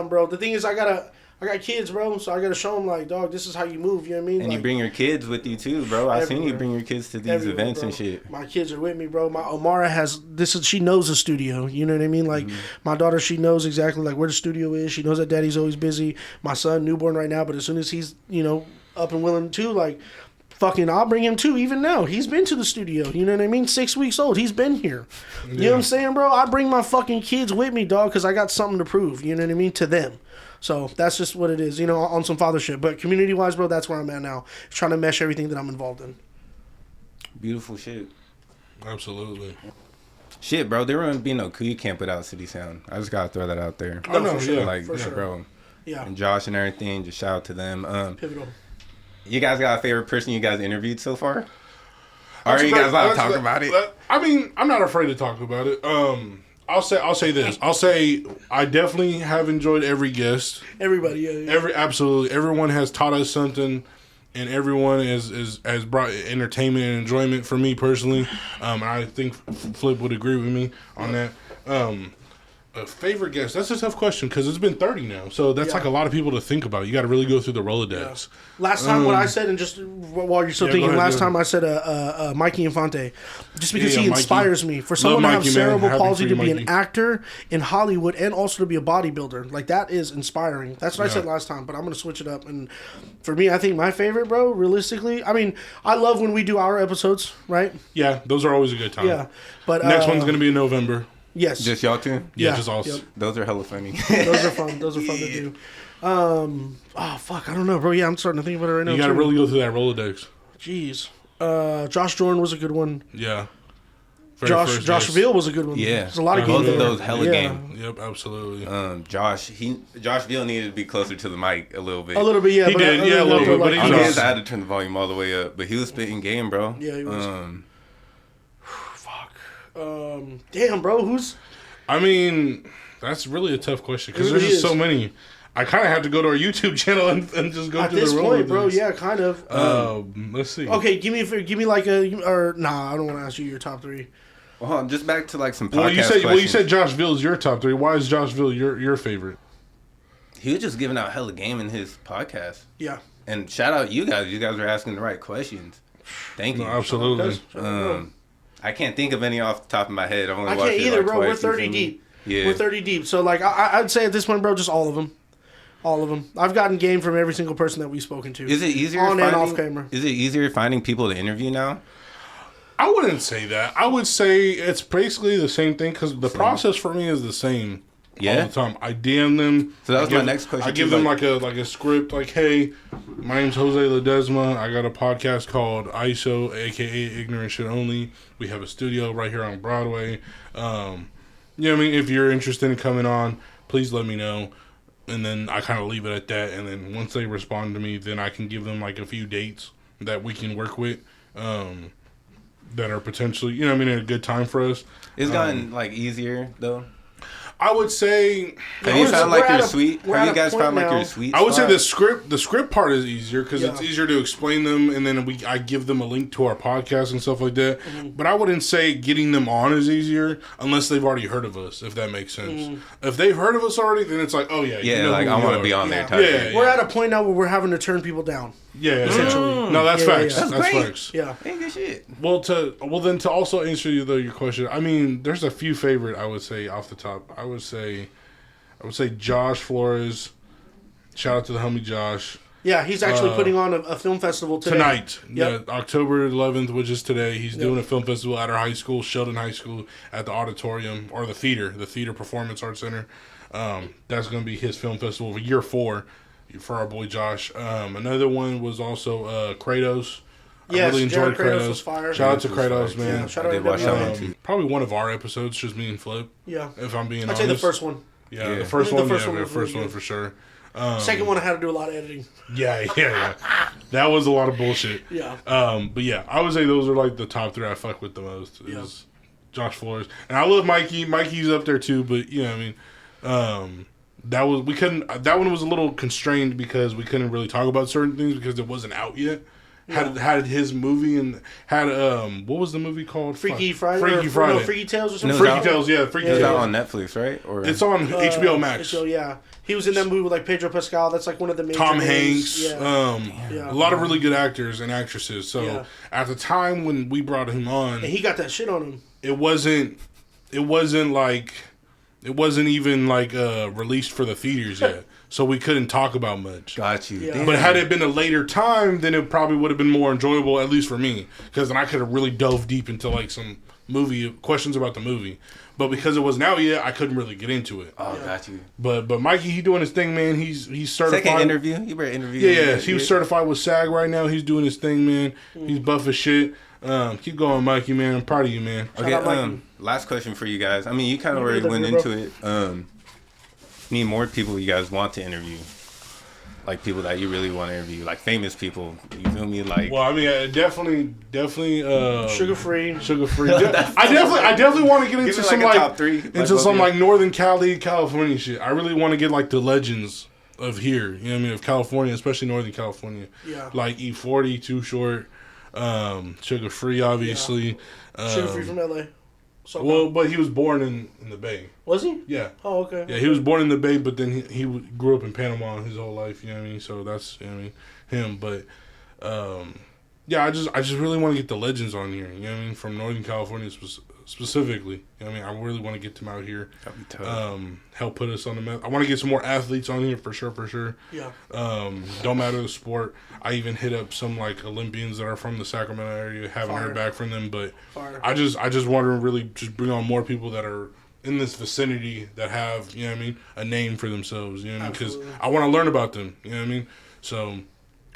[SPEAKER 2] bro. The thing is, I got kids, bro, so I gotta show them like, dog, this is how you move. You know what I mean?
[SPEAKER 3] and
[SPEAKER 2] like,
[SPEAKER 3] you bring your kids with you too, bro. I seen you
[SPEAKER 2] everywhere.
[SPEAKER 3] bring your kids to these events
[SPEAKER 2] bro.
[SPEAKER 3] and shit.
[SPEAKER 2] My kids are with me, bro. My Omara has this. She knows the studio. You know what I mean? Like my daughter, she knows exactly like where the studio is. She knows that daddy's always busy. My son, newborn right now, but as soon as he's up and willing to, like, fucking, I'll bring him too. Even now, he's been to the studio. You know what I mean? 6 weeks old, he's been here. You know what I'm saying, bro? I bring my fucking kids with me, dog, because I got something to prove. You know what I mean? To them. So that's just what it is, on some father shit. But community-wise, bro, that's where I'm at now. Trying to mesh everything that I'm involved in.
[SPEAKER 3] Beautiful shit.
[SPEAKER 1] Absolutely.
[SPEAKER 3] Shit, bro, there wouldn't be no Kuya Camp without City Sound. I just gotta throw that out there.
[SPEAKER 2] Oh, no, for sure.
[SPEAKER 3] Like,
[SPEAKER 2] for sure.
[SPEAKER 3] bro.
[SPEAKER 2] Yeah.
[SPEAKER 3] And Josh and everything, just shout out to them.
[SPEAKER 2] Pivotal.
[SPEAKER 3] You guys got a favorite person you guys interviewed so far? Or are you guys allowed to talk about it?
[SPEAKER 1] I mean, I'm not afraid to talk about it. I'll say this. I'll say I definitely have enjoyed every guest.
[SPEAKER 2] Everybody, yeah.
[SPEAKER 1] Absolutely. Everyone has taught us something, and everyone has brought entertainment and enjoyment for me personally. I think Flip would agree with me on that. A favorite guest? That's a tough question because it's been 30 now, so that's like a lot of people to think about. You got to really go through the Rolodex.
[SPEAKER 2] Yeah. Last time, what I said, and just while you're still thinking, last time I said Mikey Infante, just because he inspires me. For someone to have cerebral palsy to be an actor in Hollywood and also to be a bodybuilder, like, that is inspiring. That's what I said last time, but I'm gonna switch it up. And for me, I think my favorite, bro, realistically, I mean, I love when we do our episodes, right?
[SPEAKER 1] Yeah, those are always a good time.
[SPEAKER 2] Yeah, but
[SPEAKER 1] next one's gonna be in November.
[SPEAKER 2] Yes.
[SPEAKER 3] Just y'all two?
[SPEAKER 1] Yeah, just us.
[SPEAKER 2] Yep.
[SPEAKER 3] Those are hella funny.
[SPEAKER 2] Those are fun. Those are fun to do. Oh, fuck. I don't know, bro. Yeah, I'm starting to think about it right now.
[SPEAKER 1] You got to really go through that Rolodex.
[SPEAKER 2] Jeez. Josh Jordan was a good one.
[SPEAKER 1] Yeah.
[SPEAKER 2] Josh Veal was a good one.
[SPEAKER 3] Yeah.
[SPEAKER 2] There's a lot of
[SPEAKER 3] both
[SPEAKER 2] games
[SPEAKER 3] of
[SPEAKER 2] there.
[SPEAKER 3] those hella game.
[SPEAKER 1] Yep, absolutely.
[SPEAKER 3] Josh Veal needed to be closer to the mic a little bit.
[SPEAKER 2] A little bit, yeah.
[SPEAKER 1] He did, a little bit, but he
[SPEAKER 3] On
[SPEAKER 1] was
[SPEAKER 3] his, I had to turn the volume all the way up, but he was spitting game, bro.
[SPEAKER 2] Yeah, he was. Fuck. Damn, bro. Who's...
[SPEAKER 1] I mean, that's really a tough question because
[SPEAKER 2] really
[SPEAKER 1] there's just
[SPEAKER 2] is.
[SPEAKER 1] so many. I kind of have to go to our YouTube channel and just go
[SPEAKER 2] At
[SPEAKER 1] through
[SPEAKER 2] this
[SPEAKER 1] the
[SPEAKER 2] point,
[SPEAKER 1] Rolodex.
[SPEAKER 2] bro, yeah, kind of.
[SPEAKER 1] Let's see.
[SPEAKER 2] Okay, give me like nah, I don't want to ask you your top three.
[SPEAKER 3] Well, hold on, just back to like some podcast
[SPEAKER 1] Well, you
[SPEAKER 3] questions.
[SPEAKER 1] said Josh Veal is your top three. Why is Josh Veal your favorite?
[SPEAKER 3] He was just giving out hella game in his podcast.
[SPEAKER 2] Yeah.
[SPEAKER 3] And shout out you guys. You guys are asking the right questions. Thank you.
[SPEAKER 1] No, absolutely.
[SPEAKER 3] I can't think of any off the top of my head. I've only
[SPEAKER 2] I
[SPEAKER 3] watched
[SPEAKER 2] can't
[SPEAKER 3] it
[SPEAKER 2] either,
[SPEAKER 3] like
[SPEAKER 2] bro.
[SPEAKER 3] twice,
[SPEAKER 2] We're
[SPEAKER 3] you
[SPEAKER 2] 30
[SPEAKER 3] feel me?
[SPEAKER 2] deep.
[SPEAKER 3] Yeah.
[SPEAKER 2] We're 30 deep. So, like, I'd say at this point, bro, just all of them. All of them. I've gotten game from every single person that we've spoken to.
[SPEAKER 3] Is it easier
[SPEAKER 2] on and
[SPEAKER 3] finding,
[SPEAKER 2] off camera?
[SPEAKER 3] Is it easier finding people to interview now?
[SPEAKER 1] I wouldn't say that. I would say it's basically the same thing because the process for me is the same.
[SPEAKER 3] Yeah.
[SPEAKER 1] All the time. I DM them.
[SPEAKER 3] So that was my next question.
[SPEAKER 1] I give them like a script, like, hey, my name's Jose Ledesma. I got a podcast called ISO, aka Ignorant Shit Only. We have a studio right here on Broadway. You know what I mean? If you're interested in coming on, please let me know. And then I kind of leave it at that. And then once they respond to me, then I can give them like a few dates that we can work with. that are potentially, you know what I mean, a good time for us.
[SPEAKER 3] It's gotten like easier though.
[SPEAKER 1] I would say.
[SPEAKER 3] Have you found like your sweet? Have you guys found like your sweet?
[SPEAKER 1] I would say the script part is easier because it's easier to explain them, and then I give them a link to our podcast and stuff like that. Mm-hmm. But I wouldn't say getting them on is easier unless they've already heard of us, if that makes sense. Mm-hmm. If they've heard of us already, then it's like, oh yeah,
[SPEAKER 3] yeah, you know, like I want to be on there. Type
[SPEAKER 2] yeah, we're at a point now where we're having to turn people down.
[SPEAKER 1] Yeah, essentially. No, that's facts. That's
[SPEAKER 3] great.
[SPEAKER 1] Facts.
[SPEAKER 3] Yeah, ain't good shit.
[SPEAKER 1] Well, then to also answer your question, I mean, there's a few favorite I would say off the top. I would say Josh Flores. Shout out to the homie Josh.
[SPEAKER 2] Yeah, he's actually putting on a film festival
[SPEAKER 1] tonight. Yep. Yeah, October 11th, which is today. He's doing a film festival at our high school, Sheldon High School, at the auditorium or the Theater Performance Arts Center. That's going to be his film festival for year 4 for our boy Josh. Another one was also Kratos.
[SPEAKER 2] Yes, I really enjoyed Kratos. Was fire.
[SPEAKER 1] Shout out to Kratos, man.
[SPEAKER 2] Yeah, shout out to
[SPEAKER 1] probably one of our episodes, just me and Flip.
[SPEAKER 2] Yeah.
[SPEAKER 1] If I'm being honest.
[SPEAKER 2] I'd say the first one.
[SPEAKER 1] Yeah, the first one. The first one for sure.
[SPEAKER 2] Second one, I had to do a lot of editing.
[SPEAKER 1] Yeah. That was a lot of bullshit.
[SPEAKER 2] Yeah.
[SPEAKER 1] But yeah, I would say those are like the top 3 I fuck with the most. Is Josh Flores, and I love Mikey. Mikey's up there too, but you know, I mean, that one was a little constrained because we couldn't really talk about certain things because it wasn't out yet. Had his movie and had what was the movie called?
[SPEAKER 2] Freaky Friday.
[SPEAKER 1] No,
[SPEAKER 2] Freaky Tales or something.
[SPEAKER 1] Freaky Tales, yeah. Freaky Tales.
[SPEAKER 3] It's out on Netflix, right? Or
[SPEAKER 1] it's on HBO Max.
[SPEAKER 2] So yeah, he was in that movie with like Pedro Pascal. That's like one of the major
[SPEAKER 1] Tom
[SPEAKER 2] names.
[SPEAKER 1] Hanks. A lot of really good actors and actresses. So at the time when we brought him on,
[SPEAKER 2] and he got that shit on him.
[SPEAKER 1] It wasn't even like released for the theaters yet. So we couldn't talk about much.
[SPEAKER 3] Got you.
[SPEAKER 2] Yeah.
[SPEAKER 1] But had it been a later time, then it probably would have been more enjoyable, at least for me. Because then I could have really dove deep into like some movie questions about the movie. But because it wasn't out yet, I couldn't really get into it.
[SPEAKER 3] Oh, got you.
[SPEAKER 1] But Mikey, he doing his thing, man. He's certified.
[SPEAKER 3] Second interview? You better interview.
[SPEAKER 1] Yeah. He was certified with SAG right now. He's doing his thing, man. He's buff as shit. Keep going, Mikey, man. I'm proud of you, man.
[SPEAKER 3] Okay, last question for you guys. I mean, you kind of already went into it. Need more people you guys want to interview, like people that you really want to interview, like famous people. You feel me? Like,
[SPEAKER 1] well, I mean, definitely,
[SPEAKER 2] sugar free.
[SPEAKER 1] I definitely want to get into some like
[SPEAKER 3] top 3,
[SPEAKER 1] into some like Northern California shit. I really want to get like the legends of here. You know what I mean? Of California, especially Northern California.
[SPEAKER 2] Yeah.
[SPEAKER 1] Like E40, Too Short, Sugar Free, obviously.
[SPEAKER 2] Yeah. Sugar Free from LA. So
[SPEAKER 1] well, but he was born in the Bay.
[SPEAKER 2] Was he?
[SPEAKER 1] Yeah.
[SPEAKER 2] Oh, okay.
[SPEAKER 1] Yeah, he was born in the Bay, but then he grew up in Panama his whole life. You know what I mean? So that's him. But yeah, I just really want to get the legends on here. You know what I mean? From Northern California specifically. You know what I mean? I really want to get them out here.
[SPEAKER 3] That'd be tough.
[SPEAKER 1] Help put us on the map. I want to get some more athletes on here for sure.
[SPEAKER 2] Yeah.
[SPEAKER 1] Don't matter the sport. I even hit up some like Olympians that are from the Sacramento area. Haven't heard back from them, but I just want to really just bring on more people that are in this vicinity that have, you know what I mean, a name for themselves. You know what I mean? Because I want to learn about them. You know what I mean? So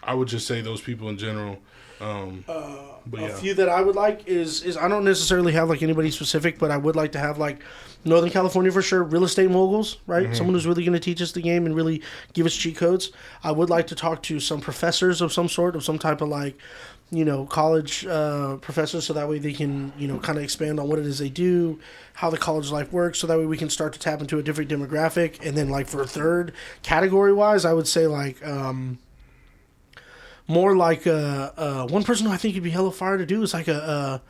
[SPEAKER 1] I would just say those people in general. But
[SPEAKER 2] a few that I would like is I don't necessarily have like anybody specific, but I would like to have like Northern California for sure, real estate moguls, right? Mm-hmm. Someone who's really going to teach us the game and really give us cheat codes. I would like to talk to some professors of some sort, of some type of like, college professors, so that way they can, kind of expand on what it is they do, how the college life works, so that way we can start to tap into a different demographic. And then like for a third category wise, I would say like more like one person who I think would be hella fire to do is like a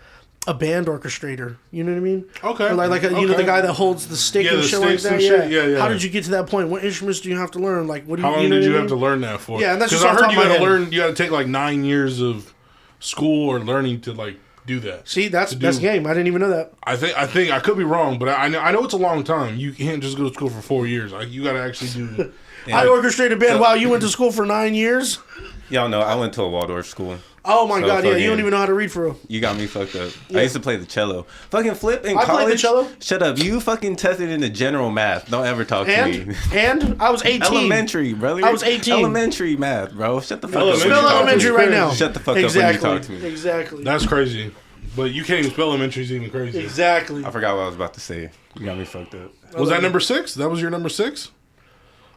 [SPEAKER 2] band orchestrator. You know what I mean?
[SPEAKER 1] Okay.
[SPEAKER 2] Or like the guy that holds the stick and shit like that. Yeah. How did you get to that point? What instruments do you have to learn? Like, what do you?
[SPEAKER 1] How long did you have to learn that for?
[SPEAKER 2] Yeah, and that's
[SPEAKER 1] because I heard you got to learn. You got to take like 9 years of school or learning to like do that.
[SPEAKER 2] See, that's game. I didn't even know that.
[SPEAKER 1] I think I could be wrong, but I know it's a long time. You can't just go to school for 4 years. Like, you got to actually do.
[SPEAKER 2] I orchestrated band. Wow, you went to school for 9 years?
[SPEAKER 3] Y'all know I went to a Waldorf school.
[SPEAKER 2] Oh my god, yeah, you don't even know how to read for real.
[SPEAKER 3] You got me fucked up. Yeah. I used to play the cello. Fucking Flip in college.
[SPEAKER 2] I played the cello.
[SPEAKER 3] Shut up. You fucking tested into general math. Don't ever talk to me.
[SPEAKER 2] And I was 18.
[SPEAKER 3] Elementary, brother.
[SPEAKER 2] I was 18.
[SPEAKER 3] Elementary math, bro. Shut the fuck up.
[SPEAKER 2] Spell elementary right now.
[SPEAKER 3] Shut the fuck up when you talk to me.
[SPEAKER 2] Exactly.
[SPEAKER 1] That's crazy. But you can't even spell elementary is even crazy.
[SPEAKER 2] Exactly.
[SPEAKER 3] I forgot what I was about to say. You got me fucked up.
[SPEAKER 1] Was that number 6? That was your number 6?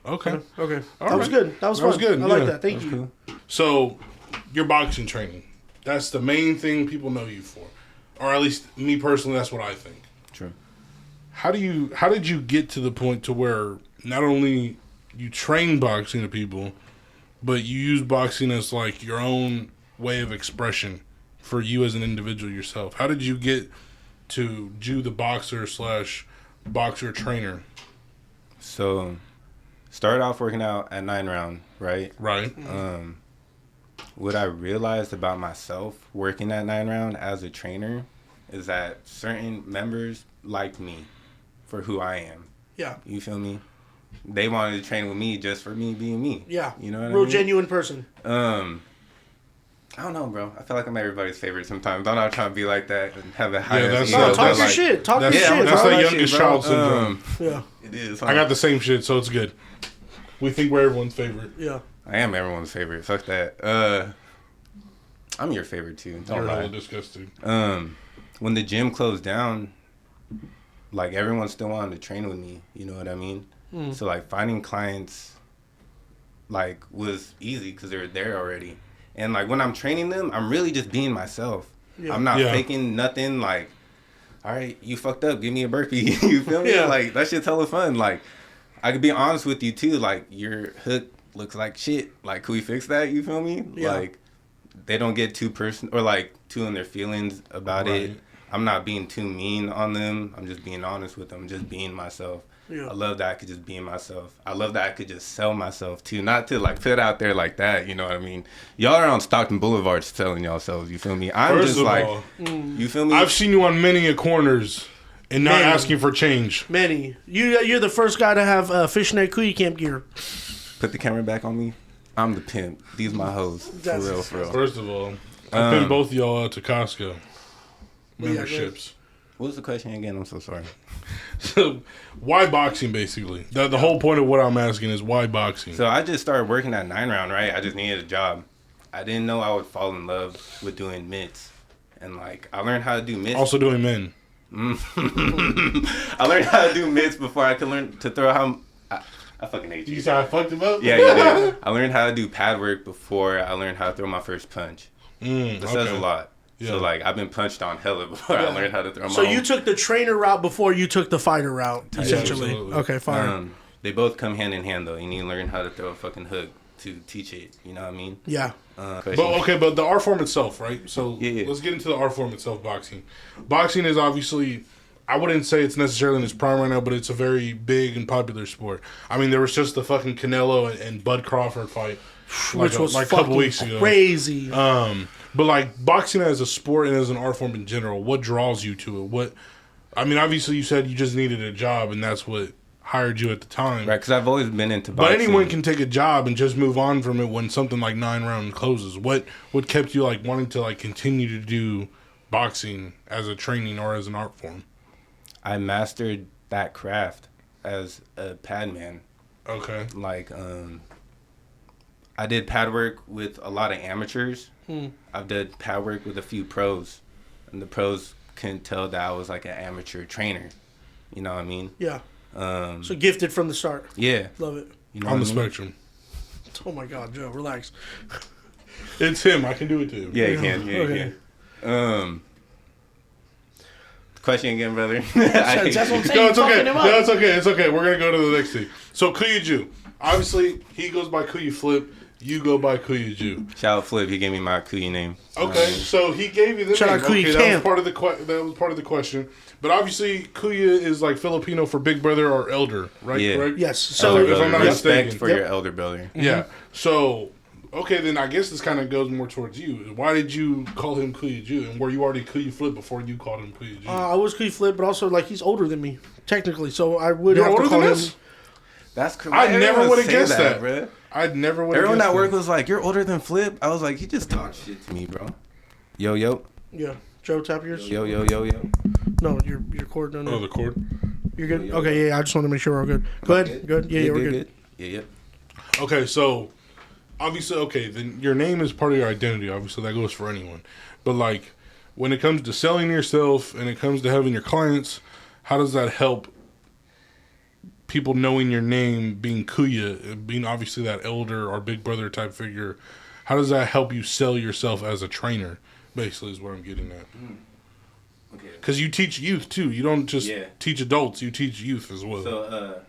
[SPEAKER 1] Okay.
[SPEAKER 2] That was good. That was good. I like that. Thank you.
[SPEAKER 1] Cool. So, your boxing training. That's the main thing people know you for. or at least me personally, that's what I think.
[SPEAKER 3] True.
[SPEAKER 1] How did you get to the point to where not only you train boxing to people, but you use boxing as like your own way of expression for you as an individual yourself? How did you get to Jew the boxer / boxer trainer?
[SPEAKER 3] So, started off working out at 9 Round, right?
[SPEAKER 1] Right.
[SPEAKER 3] What I realized about myself working at 9 Round as a trainer is that certain members liked me for who I am.
[SPEAKER 2] Yeah.
[SPEAKER 3] You feel me? They wanted to train with me just for me being me.
[SPEAKER 2] Yeah.
[SPEAKER 3] You know what I
[SPEAKER 2] Real
[SPEAKER 3] mean?
[SPEAKER 2] genuine person.
[SPEAKER 3] I don't know, bro. I feel like I'm everybody's favorite sometimes. I'm not trying to be like that and have a high.
[SPEAKER 1] Yeah,
[SPEAKER 2] talk your shit. Talk your shit.
[SPEAKER 1] That's
[SPEAKER 2] bro.
[SPEAKER 1] the youngest child syndrome.
[SPEAKER 2] Yeah.
[SPEAKER 3] It is. Huh?
[SPEAKER 1] I got the same shit, so it's good. We think we're everyone's favorite.
[SPEAKER 2] Yeah.
[SPEAKER 3] I am everyone's favorite. Fuck that. I'm your favorite too. Don't
[SPEAKER 1] You're
[SPEAKER 3] lie.
[SPEAKER 1] hella disgusting.
[SPEAKER 3] When the gym closed down, like everyone still wanted to train with me. You know what I mean? So like finding clients, like was easy because they were there already. And like when I'm training them, I'm really just being myself.
[SPEAKER 2] Yeah.
[SPEAKER 3] I'm not faking nothing. Like, all right, you fucked up. Give me a burpee. You feel me?
[SPEAKER 2] Yeah.
[SPEAKER 3] Like that shit's hella fun. Like, I could be honest with you too. Like your hook looks like shit. Like, can we fix that? You feel me?
[SPEAKER 2] Yeah.
[SPEAKER 3] Like, they don't get too too in their feelings about it. I'm not being too mean on them. I'm just being honest with them. Just being myself.
[SPEAKER 2] Yeah.
[SPEAKER 3] I love that I could just be myself. I love that I could just sell myself too. Not to like put out there like that, you know what I mean? Y'all are on Stockton Boulevard selling yourselves, you feel me? I'm
[SPEAKER 1] First
[SPEAKER 3] just
[SPEAKER 1] of
[SPEAKER 3] like,
[SPEAKER 1] all,
[SPEAKER 3] you feel me?
[SPEAKER 1] I've seen you on many a corners and not
[SPEAKER 2] Many.
[SPEAKER 1] asking for change.
[SPEAKER 2] Many. You're the first guy to have fishnet kuya camp gear.
[SPEAKER 3] Put the camera back on me. I'm the pimp. These my hoes. For real, for real.
[SPEAKER 1] First of all, I've been both y'all out to Costco.
[SPEAKER 2] yeah,
[SPEAKER 1] Memberships.
[SPEAKER 3] What was the question again? I'm so sorry.
[SPEAKER 1] So, why boxing, basically? The whole point of what I'm asking is why boxing?
[SPEAKER 3] So I just started working at 9 Round, right? I just needed a job. I didn't know I would fall in love with doing mitts. And like, I learned how to do mitts.
[SPEAKER 1] Also doing men.
[SPEAKER 3] I learned how to do mitts before I could learn to throw how... I fucking hate you.
[SPEAKER 1] You said I fucked him up?
[SPEAKER 3] Yeah, you did. I learned how to do pad work before I learned how to throw my first punch. That says a lot.
[SPEAKER 1] Yeah.
[SPEAKER 3] So, like, I've been punched on hella before I learned how to throw my
[SPEAKER 2] So
[SPEAKER 3] own.
[SPEAKER 2] you took the trainer route before you took the fighter route, essentially.
[SPEAKER 1] absolutely.
[SPEAKER 2] Okay, fine.
[SPEAKER 3] They both come hand in hand, though. You need to learn how to throw a fucking hook to teach it. You know what I mean?
[SPEAKER 2] Yeah.
[SPEAKER 1] But the art form itself, right? So let's get into the art form itself, boxing. Boxing is obviously, I wouldn't say it's necessarily in its prime right now, but it's a very big and popular sport. I mean, there was just the fucking Canelo and Bud Crawford fight,
[SPEAKER 2] Which was
[SPEAKER 1] like a couple
[SPEAKER 2] fucking
[SPEAKER 1] weeks ago.
[SPEAKER 2] crazy.
[SPEAKER 1] But like boxing as a sport and as an art form in general, what draws you to it? I mean, obviously you said you just needed a job and that's what hired you at the time.
[SPEAKER 3] Right, because I've always been into boxing.
[SPEAKER 1] But anyone can take a job and just move on from it when something like 9 Round closes. What kept you like wanting to like continue to do boxing as a training or as an art form?
[SPEAKER 3] I mastered that craft as a pad man.
[SPEAKER 1] Okay.
[SPEAKER 3] Like, I did pad work with a lot of amateurs. I've done pad work with a few pros. And the pros couldn't tell that I was like an amateur trainer. You know what I mean?
[SPEAKER 2] Yeah. So gifted from the start.
[SPEAKER 3] Yeah.
[SPEAKER 2] Love it.
[SPEAKER 3] You know
[SPEAKER 1] On the
[SPEAKER 3] what I mean?
[SPEAKER 1] spectrum.
[SPEAKER 2] Oh my God, Joe, relax.
[SPEAKER 1] It's him. I can do it too.
[SPEAKER 3] Yeah, you can. Yeah,
[SPEAKER 2] Okay.
[SPEAKER 3] you can. Question again, brother.
[SPEAKER 2] That's what I'm saying.
[SPEAKER 1] No, it's okay.
[SPEAKER 2] Fucking him up.
[SPEAKER 1] No, it's okay. It's okay. We're gonna go to the next thing. So Kuya Jew. Obviously, he goes by Kuya Flip. You go by Kuya Jew.
[SPEAKER 3] Shout out Flip. He gave me my Kuya name.
[SPEAKER 1] Okay, so he gave you the
[SPEAKER 2] Shout
[SPEAKER 1] name.
[SPEAKER 2] out Kuya
[SPEAKER 1] Okay, that
[SPEAKER 2] Camp.
[SPEAKER 1] was part of the question. But obviously, Kuya is like Filipino for big brother or elder, right?
[SPEAKER 3] Yeah.
[SPEAKER 1] Correct?
[SPEAKER 2] Yes.
[SPEAKER 1] So
[SPEAKER 3] Elder
[SPEAKER 1] if I'm
[SPEAKER 3] brother.
[SPEAKER 1] not
[SPEAKER 3] Respect
[SPEAKER 1] mistaken.
[SPEAKER 3] for your elder brother.
[SPEAKER 1] Yeah. So, okay, then I guess this kind of goes more towards you. Why did you call him Kuya Jew? And were you already Kuya Flip before you called him Kuya Jew?
[SPEAKER 2] I was Kuya Flip, but also like he's older than me technically, so I would
[SPEAKER 1] You're
[SPEAKER 2] have to
[SPEAKER 1] older
[SPEAKER 2] call
[SPEAKER 1] than
[SPEAKER 2] him.
[SPEAKER 1] us?
[SPEAKER 3] That's correct.
[SPEAKER 1] I never would have guessed that,
[SPEAKER 3] bro.
[SPEAKER 1] I'd never would have
[SPEAKER 3] Everyone
[SPEAKER 1] guessed
[SPEAKER 3] at work
[SPEAKER 1] that.
[SPEAKER 3] was like, "You're older than Flip." I was like, "He just talked shit to me, bro." Yo, yo,
[SPEAKER 2] Yeah. Joe, tap yours.
[SPEAKER 3] yo, yo, yo, yo.
[SPEAKER 2] No, your cord. No,
[SPEAKER 1] Oh,
[SPEAKER 2] no.
[SPEAKER 1] the cord?
[SPEAKER 2] You're good.
[SPEAKER 3] yo,
[SPEAKER 2] Okay, yeah. I just want to make sure we're all good. Go ahead. Good. Yeah, we're good.
[SPEAKER 3] Yeah, yeah.
[SPEAKER 1] Okay, so obviously, then your name is part of your identity. Obviously, that goes for anyone. But like, when it comes to selling yourself and it comes to having your clients, how does that help people knowing your name, being Kuya, being obviously that elder or big brother type figure? How does that help you sell yourself as a trainer? Basically, is what I'm getting at. Because you teach youth too. You don't just teach adults. You teach youth as well.
[SPEAKER 3] So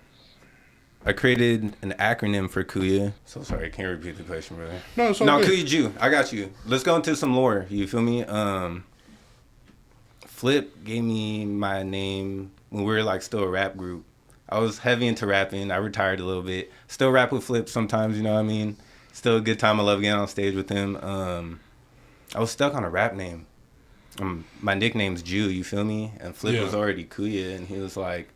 [SPEAKER 3] I created an acronym for Kuya. So sorry, I can't repeat the question, brother.
[SPEAKER 1] No, it's all good.
[SPEAKER 3] Kuya Jew. I got you. Let's go into some lore. You feel me? Flip gave me my name when we were like still a rap group. I was heavy into rapping. I retired a little bit. Still rap with Flip sometimes, you know what I mean? Still a good time. I love getting on stage with him. I was stuck on a rap name. My nickname's Jew, you feel me? And Flip was already Kuya, and he was like,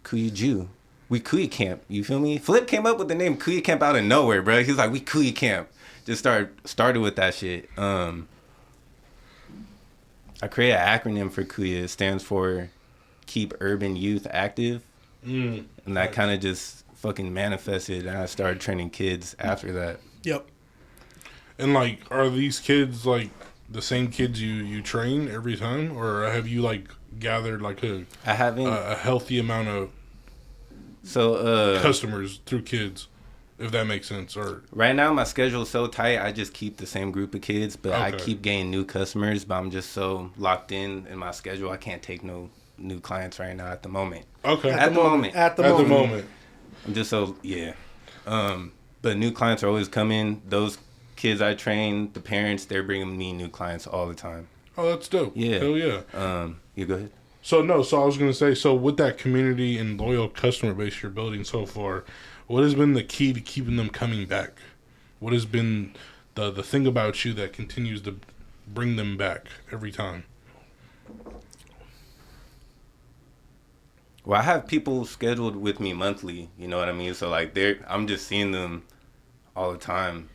[SPEAKER 3] Kuya Jew. We Kuya Camp, you feel me? Flip came up with the name Kuya Camp out of nowhere, bro. He was like, we Kuya Camp. Just started with that shit. I created an acronym for Kuya. It stands for Keep Urban Youth Active. And that kind of just fucking manifested, and I started training kids after that.
[SPEAKER 2] Yep.
[SPEAKER 1] And, like, are these kids, like, the same kids you train every time? Or have you, like, gathered, like, a healthy amount of customers through kids, if that makes sense? Or
[SPEAKER 3] right now, my schedule is so tight, I just keep the same group of kids, but I keep getting new customers, but I'm just so locked in my schedule, I can't take no new clients right now at the moment.
[SPEAKER 1] Okay.
[SPEAKER 2] At the moment.
[SPEAKER 3] I'm just so, but new clients are always coming. Those kids I train, the parents, they're bringing me new clients all the time.
[SPEAKER 1] Oh, that's dope.
[SPEAKER 3] Yeah.
[SPEAKER 1] Hell yeah.
[SPEAKER 3] You go ahead.
[SPEAKER 1] So I was going to say, so with that community and loyal customer base you're building so far, what has been the key to keeping them coming back? What has been the thing about you that continues to bring them back every time?
[SPEAKER 3] Well, I have people scheduled with me monthly, you know what I mean? So, like, I'm just seeing them all the time.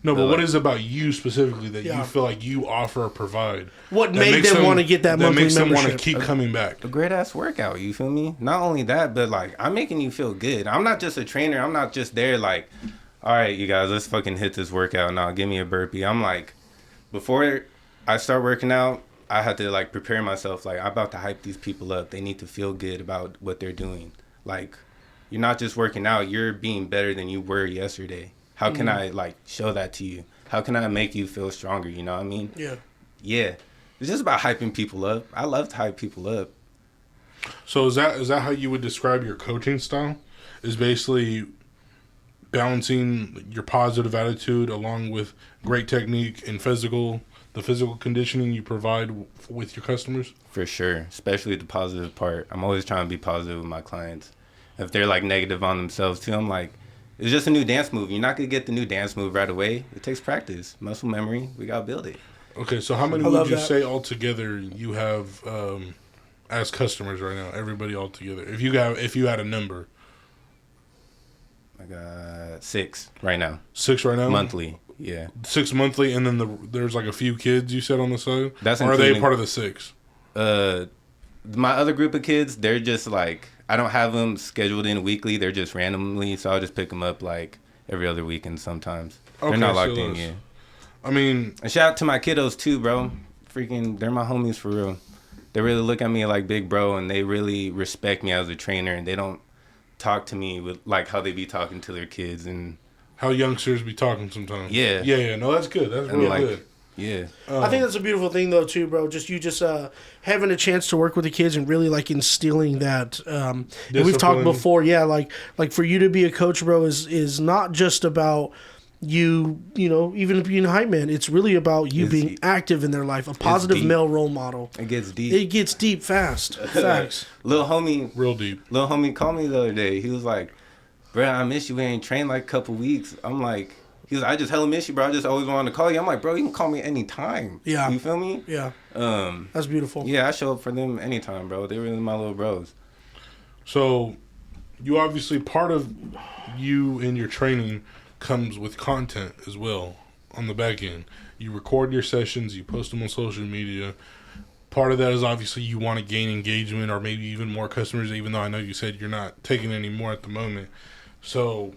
[SPEAKER 1] No, but what is it about you specifically that you feel like you offer or provide?
[SPEAKER 2] What made them want to get that monthly membership? That makes them want to
[SPEAKER 1] keep coming back.
[SPEAKER 3] A great-ass workout, you feel me? Not only that, but, like, I'm making you feel good. I'm not just a trainer. I'm not just there, like, all right, you guys, let's fucking hit this workout now. Give me a burpee. I'm like, before I start working out, I had to, like, prepare myself. Like, I'm about to hype these people up. They need to feel good about what they're doing. Like, you're not just working out. You're being better than you were yesterday. How can I, like, show that to you? How can I make you feel stronger? You know what I mean?
[SPEAKER 2] Yeah.
[SPEAKER 3] Yeah. It's just about hyping people up. I love to hype people up.
[SPEAKER 1] So is that how you would describe your coaching style? Is basically balancing your positive attitude along with great technique and the physical conditioning you provide with your customers?
[SPEAKER 3] For sure, especially the positive part. I'm always trying to be positive with my clients. If they're, like, negative on themselves too, I'm like, it's just a new dance move. You're not going to get the new dance move right away. It takes practice, muscle memory. We got to build it.
[SPEAKER 1] Okay, so how many would you say altogether you have as customers right now? Everybody altogether. If you had a number.
[SPEAKER 3] I got 6 right now.
[SPEAKER 1] 6 right now?
[SPEAKER 3] Monthly. Yeah.
[SPEAKER 1] 6 monthly, and then there's like a few kids you said on the side?
[SPEAKER 3] That's
[SPEAKER 1] or are they part of the 6?
[SPEAKER 3] My other group of kids, they're just like, I don't have them scheduled in weekly. They're just randomly, so I'll just pick them up like every other weekend sometimes. Okay, they're not locked in yet.
[SPEAKER 1] I mean...
[SPEAKER 3] And shout out to my kiddos too, bro. Freaking, they're my homies for real. They really look at me like big bro, and they really respect me as a trainer, and they don't talk to me with like how they be talking to their kids and...
[SPEAKER 1] How youngsters be talking sometimes.
[SPEAKER 3] Yeah.
[SPEAKER 1] Yeah. No, that's good. That's really good.
[SPEAKER 3] Yeah.
[SPEAKER 2] I think that's a beautiful thing though too, bro. Just having a chance to work with the kids and really like instilling that. And we've talked before, like for you to be a coach, bro, is not just about you know, even being a hype man. It's really about you being deep. Active in their life, a positive male role model.
[SPEAKER 3] It gets deep.
[SPEAKER 2] It gets deep fast. Facts.
[SPEAKER 3] Little homie,
[SPEAKER 1] real deep.
[SPEAKER 3] Little homie called me the other day. He was like, "Bro, I miss you. We ain't trained like a couple weeks." I'm like. He was like, I just hella miss you, bro. I just always wanted to call you. I'm like, bro, you can call me anytime. Yeah. You feel me?
[SPEAKER 2] Yeah. That's beautiful.
[SPEAKER 3] Yeah, I show up for them anytime, bro. They're really my little bros.
[SPEAKER 1] So, you obviously, part of you in your training comes with content as well on the back end. You record your sessions, you post them on social media. Part of that is obviously you want to gain engagement or maybe even more customers, even though I know you said you're not taking any more at the moment. So...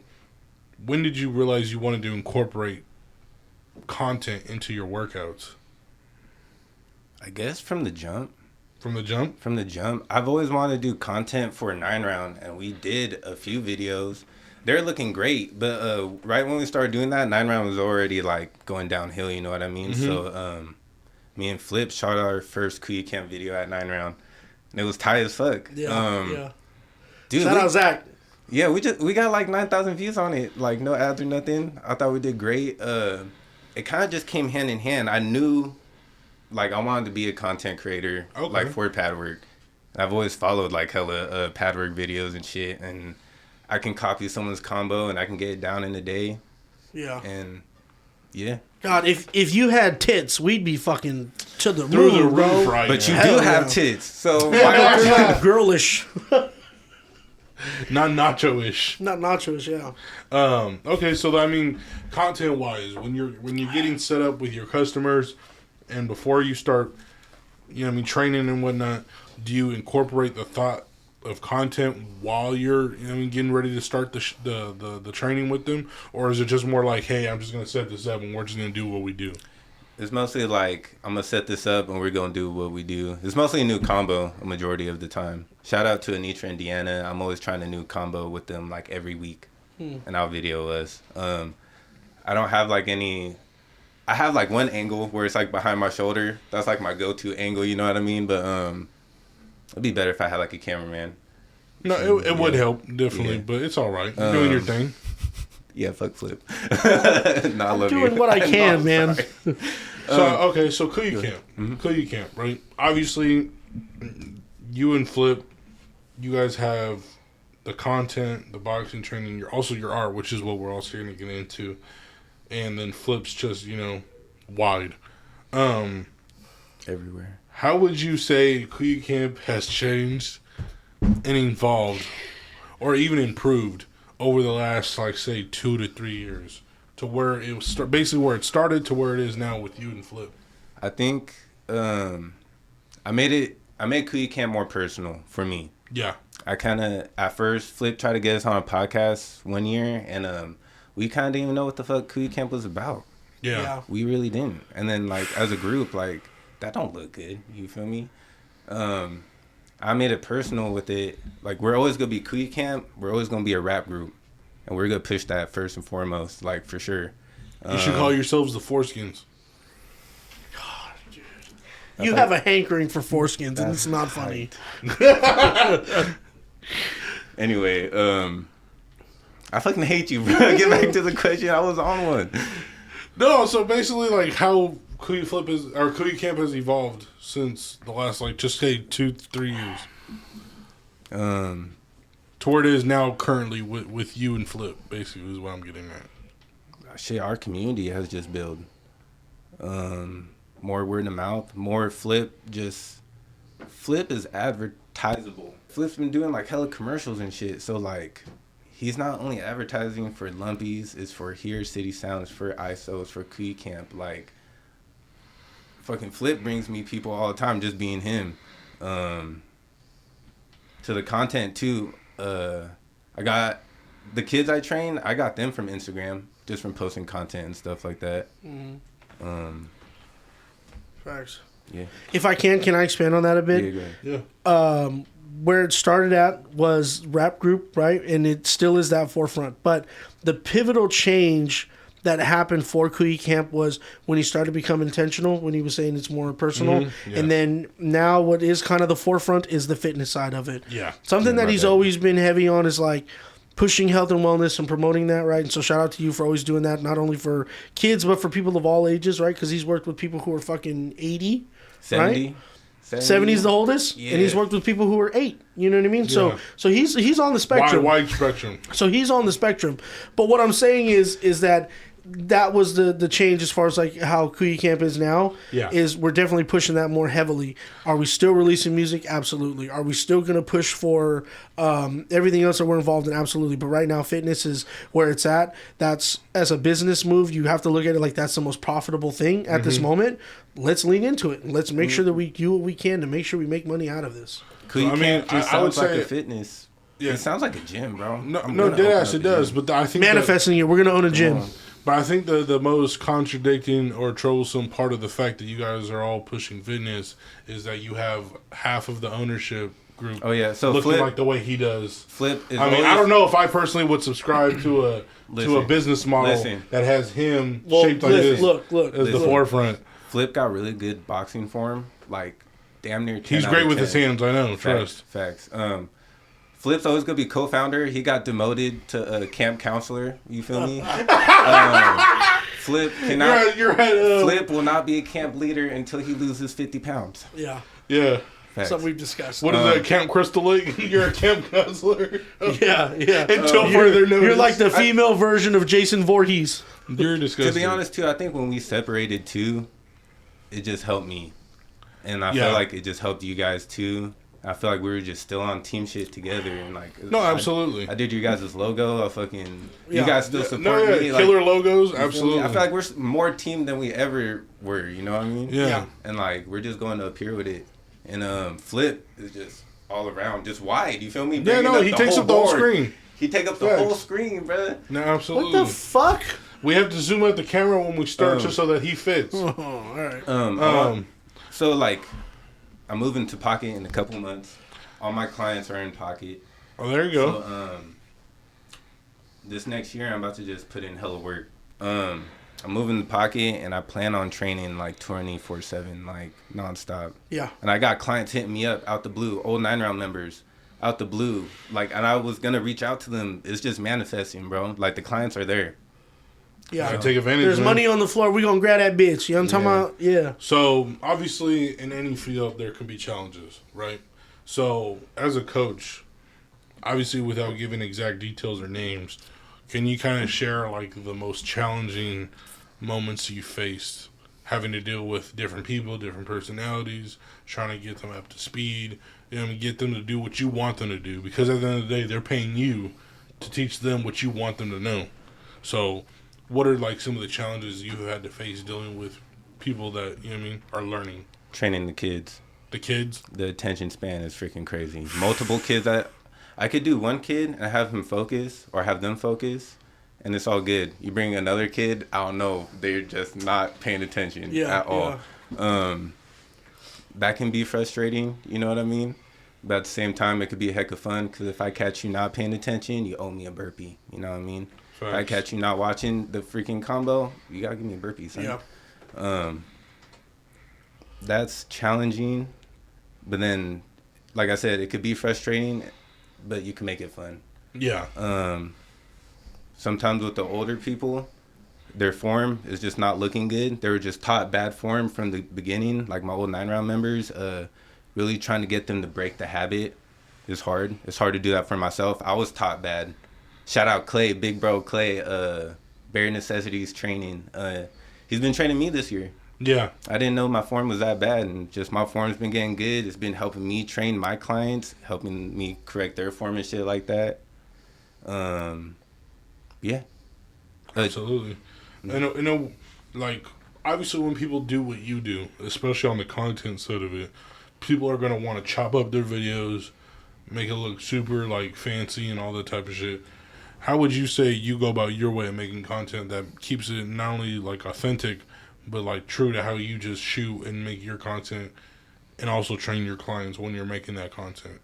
[SPEAKER 1] when did you realize you wanted to incorporate content into your workouts?
[SPEAKER 3] I guess from the jump.
[SPEAKER 1] From the jump?
[SPEAKER 3] From the jump. I've always wanted to do content for 9 Round, and we did a few videos. They're looking great, but right when we started doing that, 9 Round was already like going downhill, you know what I mean? Mm-hmm. So me and Flip shot our first Kuya Camp video at 9 Round. And it was tight as fuck.
[SPEAKER 2] Yeah.
[SPEAKER 3] Dude,
[SPEAKER 2] Shout out Zach.
[SPEAKER 3] Yeah, we got like 9,000 views on it. Like no ads or nothing. I thought we did great. It kind of just came hand in hand. I knew like I wanted to be a content creator like for pad work. I've always followed like hella pad work videos and shit, and I can copy someone's combo and I can get it down in a day.
[SPEAKER 2] Yeah.
[SPEAKER 3] And yeah.
[SPEAKER 2] God, if you had tits, we'd be fucking to the moon, bro.
[SPEAKER 1] Right
[SPEAKER 3] but
[SPEAKER 1] now.
[SPEAKER 3] you do have tits, so why not
[SPEAKER 2] Like girlish.
[SPEAKER 1] Not nacho-ish.
[SPEAKER 2] Not nachos, yeah.
[SPEAKER 1] Okay, so I mean, content-wise, when you're getting set up with your customers, and before you start, you know, what I mean, training and whatnot, do you incorporate the thought of content while you're, you know, what I mean, getting ready to start the training with them, or is it just more like, hey, I'm just gonna set this up and we're just gonna do what we do?
[SPEAKER 3] It's mostly like, I'm going to set this up and we're going to do what we do. It's mostly a new combo a majority of the time. Shout out to Anitra and Deanna. I'm always trying a new combo with them like every week. And I'll video us. I don't have like any... I have like one angle where it's like behind my shoulder. That's like my go-to angle, you know what I mean? But it'd be better if I had like a cameraman.
[SPEAKER 1] No, it would help, definitely, but it's all right. You're doing your thing.
[SPEAKER 3] Yeah, fuck Flip. No, I love
[SPEAKER 2] Doing
[SPEAKER 3] you.
[SPEAKER 2] what I can, man.
[SPEAKER 1] So Kuya Camp. Kuya Camp, right? Obviously, you and Flip, you guys have the content, the boxing training, also your art, which is what we're also going to get into. And then Flip's just, you know, wide.
[SPEAKER 3] Everywhere.
[SPEAKER 1] How would you say Kuya Camp has changed and evolved or even improved over the last, like, say, 2 to 3 years to where it was basically where it started to where it is now with you and Flip?
[SPEAKER 3] I think I made Kuya Camp more personal for me.
[SPEAKER 1] Yeah.
[SPEAKER 3] I kind of, at first, Flip tried to get us on a podcast one year, and we kind of didn't even know what the fuck Kuya Camp was about.
[SPEAKER 1] Yeah.
[SPEAKER 3] We really didn't. And then, like, as a group, like, that don't look good. You feel me? I made it personal with it. Like, we're always going to be Kuya Camp. We're always going to be a rap group. And we're going to push that first and foremost, like, for sure.
[SPEAKER 1] You should call yourselves the Foreskins.
[SPEAKER 2] God, dude. You have a hankering for foreskins, and it's not funny.
[SPEAKER 3] Anyway, I fucking hate you, bro. Get back to the question. I was on one.
[SPEAKER 1] No, so basically, like, how Kuya Camp has evolved since the last, like, just say 2-3 years. To where it is now currently with you and Flip, basically, is what I'm getting at.
[SPEAKER 3] Shit, our community has just built. More word of mouth, more Flip is advertisable. Flip's been doing, like, hella commercials and shit, so, like, he's not only advertising for Lumpies, it's for Here City Sounds, for ISO, it's for Kuya Camp. Like, fucking Flip brings me people all the time just being him. To the content, too, I got the kids I train, I got them from Instagram, just from posting content and stuff like that.
[SPEAKER 2] Facts.
[SPEAKER 3] Yeah.
[SPEAKER 2] If I can I expand on that a bit?
[SPEAKER 3] Yeah, go ahead.
[SPEAKER 1] Yeah.
[SPEAKER 2] Where it started at was rap group, right? And it still is that forefront. But the pivotal change that happened for Kuya Camp was when he started to become intentional, when he was saying it's more personal.
[SPEAKER 1] Yeah.
[SPEAKER 2] And then now what is kind of the forefront is the fitness side of it.
[SPEAKER 1] Yeah.
[SPEAKER 2] Something
[SPEAKER 3] Yeah,
[SPEAKER 2] that he's
[SPEAKER 3] bad.
[SPEAKER 2] always been heavy on is like pushing health and wellness and promoting that, right? And so shout out to you for always doing that, not only for kids, but for people of all ages, right? Because he's worked with people who are fucking 80,
[SPEAKER 3] 70?
[SPEAKER 2] right? 70's the oldest, and he's worked with people who are 8. You know what I mean?
[SPEAKER 1] Yeah.
[SPEAKER 2] So he's on the spectrum.
[SPEAKER 1] Wide spectrum.
[SPEAKER 2] So he's on the spectrum. But what I'm saying is that was the change as far as like how Kuya Camp is now.
[SPEAKER 1] Yeah.
[SPEAKER 2] Is we're definitely pushing that more heavily. Are we still releasing music? Absolutely. Are we still going to push for everything else that we're involved in? Absolutely. But right now, fitness is where it's at. That's, as a business move, you have to look at it like that's the most profitable thing at this moment. Let's lean into it. Let's make sure that we do what we can to make sure we make money out of this.
[SPEAKER 3] Kuya
[SPEAKER 1] I mean,
[SPEAKER 3] Camp just
[SPEAKER 1] I would
[SPEAKER 3] sounds like
[SPEAKER 1] say
[SPEAKER 3] a fitness.
[SPEAKER 1] Yeah.
[SPEAKER 3] It sounds like a gym, bro.
[SPEAKER 1] No,
[SPEAKER 3] I'm
[SPEAKER 1] no,
[SPEAKER 3] gonna
[SPEAKER 1] dead
[SPEAKER 3] open
[SPEAKER 1] ass
[SPEAKER 3] up
[SPEAKER 1] it
[SPEAKER 3] a
[SPEAKER 1] does.
[SPEAKER 3] gym.
[SPEAKER 1] But I think
[SPEAKER 2] Manifesting it. We're going to own a gym.
[SPEAKER 1] But I think the most contradicting or troublesome part of the fact that you guys are all pushing fitness is that you have half of the ownership group.
[SPEAKER 3] Oh, yeah. So
[SPEAKER 1] looking
[SPEAKER 3] Flip,
[SPEAKER 1] like the way he does.
[SPEAKER 3] Flip is
[SPEAKER 1] I mean,
[SPEAKER 3] always,
[SPEAKER 1] I don't know if I personally would subscribe to a
[SPEAKER 3] Listen.
[SPEAKER 1] business model
[SPEAKER 3] Listen.
[SPEAKER 1] that has him
[SPEAKER 2] Well,
[SPEAKER 1] shaped like this
[SPEAKER 2] look.
[SPEAKER 1] as the forefront.
[SPEAKER 3] Flip got really good boxing form, like damn near 10
[SPEAKER 1] He's
[SPEAKER 3] out
[SPEAKER 1] great
[SPEAKER 3] of
[SPEAKER 1] with
[SPEAKER 3] 10.
[SPEAKER 1] his hands, I know, trust.
[SPEAKER 3] Facts. Flip's always gonna be co-founder. He got demoted to a camp counselor. You feel me? Flip cannot. Flip will not be a camp leader until he loses 50 pounds.
[SPEAKER 2] Yeah.
[SPEAKER 1] Yeah.
[SPEAKER 3] Facts.
[SPEAKER 2] Something we've discussed.
[SPEAKER 1] What is that, Camp Crystal Lake? You're a camp counselor?
[SPEAKER 2] Yeah.
[SPEAKER 1] Until further notice.
[SPEAKER 2] You're like the female version of Jason Voorhees.
[SPEAKER 1] You're disgusting.
[SPEAKER 3] To be honest, too, I think when we separated, too, it just helped me. And I feel like it just helped you guys, too. I feel like we were just still on team shit together. And like,
[SPEAKER 1] no, absolutely.
[SPEAKER 3] I did your guys' logo. You guys still support me.
[SPEAKER 1] Killer logos, absolutely.
[SPEAKER 3] I feel like we're more team than we ever were. You know what I mean?
[SPEAKER 1] Yeah.
[SPEAKER 3] And like, we're just going up here with it. And Flip is just all around, just wide. You feel me?
[SPEAKER 1] Yeah, no, he takes up the whole screen.
[SPEAKER 3] He take up the whole screen, bro.
[SPEAKER 1] No, absolutely.
[SPEAKER 2] What the fuck?
[SPEAKER 1] We have to zoom out the camera when we start just so that he fits.
[SPEAKER 2] Oh, all right.
[SPEAKER 3] So like, I'm moving to Pocket in a couple months. All my clients are in Pocket.
[SPEAKER 1] Oh, there you go.
[SPEAKER 3] So this next year, I'm about to just put in hella work. I'm moving to Pocket, and I plan on training like 24/7, like nonstop.
[SPEAKER 2] Yeah.
[SPEAKER 3] And I got clients hitting me up out the blue, old 9-round members, out the blue. Like, and I was gonna reach out to them. It's just manifesting, bro. Like the clients are there.
[SPEAKER 2] Yeah.
[SPEAKER 1] I take advantage.
[SPEAKER 2] There's
[SPEAKER 1] man.
[SPEAKER 2] money on the floor. We gonna grab that bitch. You know what I'm talking about? Yeah.
[SPEAKER 1] So obviously, in any field, there can be challenges, right? So as a coach, obviously, without giving exact details or names, can you kind of share like the most challenging moments you faced having to deal with different people, different personalities, trying to get them up to speed, get them to do what you want them to do? Because at the end of the day, they're paying you to teach them what you want them to know. So what are like some of the challenges you have had to face dealing with people that, are learning?
[SPEAKER 3] Training the kids.
[SPEAKER 1] The kids?
[SPEAKER 3] The attention span is freaking crazy. Multiple kids. I could do one kid and have him focus or have them focus, and it's all good. You bring another kid, I don't know, they're just not paying attention at all. That can be frustrating, you know what I mean? But at the same time, it could be a heck of fun, because if I catch you not paying attention, you owe me a burpee, you know what I mean? Facts. If I catch you not watching the freaking combo, you gotta give me a burpee, son. Yeah. That's challenging, but then, like I said, it could be frustrating, but you can make it fun.
[SPEAKER 1] Yeah.
[SPEAKER 3] Sometimes with the older people, their form is just not looking good. They were just taught bad form from the beginning, like my old 9-round members. Really trying to get them to break the habit is hard. It's hard to do that for myself. I was taught bad. Shout out Clay, big bro Clay, Bare Necessities Training. He's been training me this year.
[SPEAKER 1] Yeah.
[SPEAKER 3] I didn't know my form was that bad, and just my form's been getting good. It's been helping me train my clients, helping me correct their form and shit like that. Yeah.
[SPEAKER 1] Absolutely. Like, obviously when people do what you do, especially on the content side of it, people are going to want to chop up their videos, make it look super, like, fancy and all that type of shit. How would you say you go about your way of making content that keeps it not only, like, authentic, but, like, true to how you just shoot and make your content, and also train your clients when you're making that content?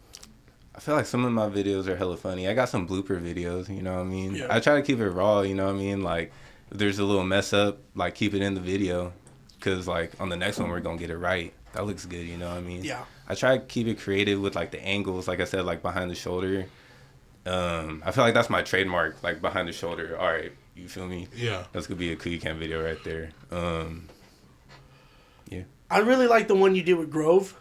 [SPEAKER 3] I feel like some of my videos are hella funny. I got some blooper videos, you know what I mean?
[SPEAKER 2] Yeah.
[SPEAKER 3] I try to keep it raw, you know what I mean? Like, if there's a little mess up, like, keep it in the video. Because, like, on the next one, we're going to get it right. That looks good, you know what I mean?
[SPEAKER 2] Yeah. I
[SPEAKER 3] try to keep it creative with, like, the angles, like I said, like, behind the shoulder. I feel like that's my trademark, like, behind the shoulder. All right, you feel me?
[SPEAKER 1] Yeah.
[SPEAKER 3] That's going to be a kuya.camp video right there. Yeah.
[SPEAKER 2] I really like the one you did with Grove.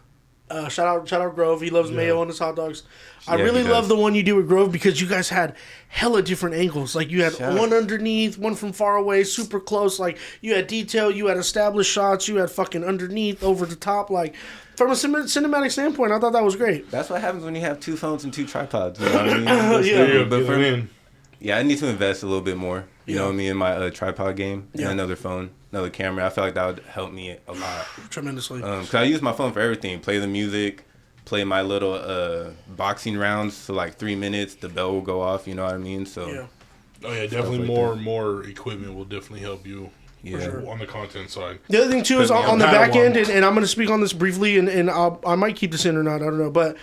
[SPEAKER 2] Shout out Grove. He loves mayo on his hot dogs. I really love the one you did with Grove because you guys had hella different angles. Like you had one underneath, one from far away, super close. Like you had detail, you had established shots, you had fucking underneath, over the top. Like from a cinematic standpoint, I thought that was great.
[SPEAKER 3] That's what happens when you have two phones and two tripods. You know what I mean? But for me, I need to invest a little bit more. You know what I mean? In my tripod game and another phone. Another camera. I feel like that would help me a lot.
[SPEAKER 2] Tremendously.
[SPEAKER 3] Because I use my phone for everything. Play the music, play my little boxing rounds. So like 3 minutes, the bell will go off. You know what I mean? So.
[SPEAKER 1] Yeah. Oh yeah, definitely like more equipment will definitely help you.
[SPEAKER 3] Yeah.
[SPEAKER 1] Sure, on the content side.
[SPEAKER 2] The other thing too is on the back end, and I'm going to speak on this briefly, and I might keep this in or not. I don't know, but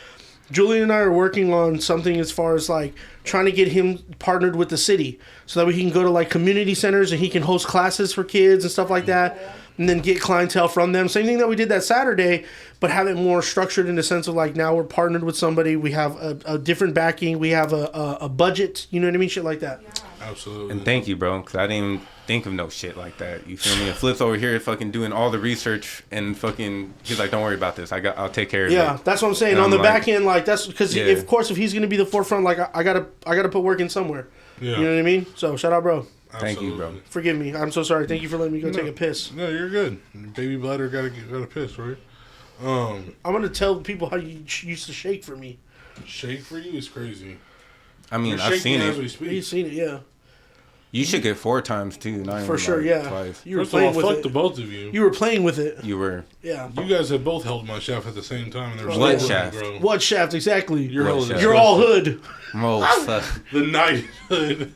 [SPEAKER 2] Julian and I are working on something as far as like trying to get him partnered with the city so that we can go to like community centers and he can host classes for kids and stuff like that, and then get clientele from them. Same thing that we did that Saturday, but have it more structured in the sense of like now we're partnered with somebody, we have a different backing, we have a budget, you know what I mean, shit like that.
[SPEAKER 1] Absolutely.
[SPEAKER 3] And thank you, bro, because I didn't even think of no shit like that. You feel me? And Flip's over here fucking doing all the research and fucking, he's like, don't worry about this. I'll take care of it.
[SPEAKER 2] Yeah, that's what I'm saying.
[SPEAKER 3] And
[SPEAKER 2] On the
[SPEAKER 3] I'm
[SPEAKER 2] back
[SPEAKER 3] like,
[SPEAKER 2] end, like that's because of course if he's gonna be the forefront, like I gotta put work in somewhere.
[SPEAKER 1] Yeah.
[SPEAKER 2] You know what I mean? So shout out, bro.
[SPEAKER 3] Thank you, bro.
[SPEAKER 2] Forgive me. I'm so sorry. Thank you for letting me go take a piss.
[SPEAKER 1] No, you're good. Baby bladder gotta piss, right?
[SPEAKER 2] I'm gonna tell people how you used to shake for me.
[SPEAKER 1] Shake for you is crazy.
[SPEAKER 3] I mean,
[SPEAKER 1] You're
[SPEAKER 3] I've
[SPEAKER 1] shaking
[SPEAKER 3] seen
[SPEAKER 1] as
[SPEAKER 3] it.
[SPEAKER 1] we speak.
[SPEAKER 2] You've seen it, yeah.
[SPEAKER 3] You should get 4 times too. Not
[SPEAKER 2] For
[SPEAKER 3] even
[SPEAKER 2] sure,
[SPEAKER 3] like
[SPEAKER 2] yeah.
[SPEAKER 3] Twice.
[SPEAKER 2] You were
[SPEAKER 1] First of all,
[SPEAKER 2] playing with
[SPEAKER 1] fuck
[SPEAKER 2] it.
[SPEAKER 1] the both of you.
[SPEAKER 2] You were playing with it.
[SPEAKER 3] You were.
[SPEAKER 2] Yeah.
[SPEAKER 1] You guys have both held my shaft at the same time. And
[SPEAKER 3] What shaft?
[SPEAKER 2] What shaft exactly?
[SPEAKER 1] You're
[SPEAKER 3] What
[SPEAKER 1] hella
[SPEAKER 3] shaft?
[SPEAKER 2] You're all hood.
[SPEAKER 3] Oh, fuck.
[SPEAKER 1] the night hood.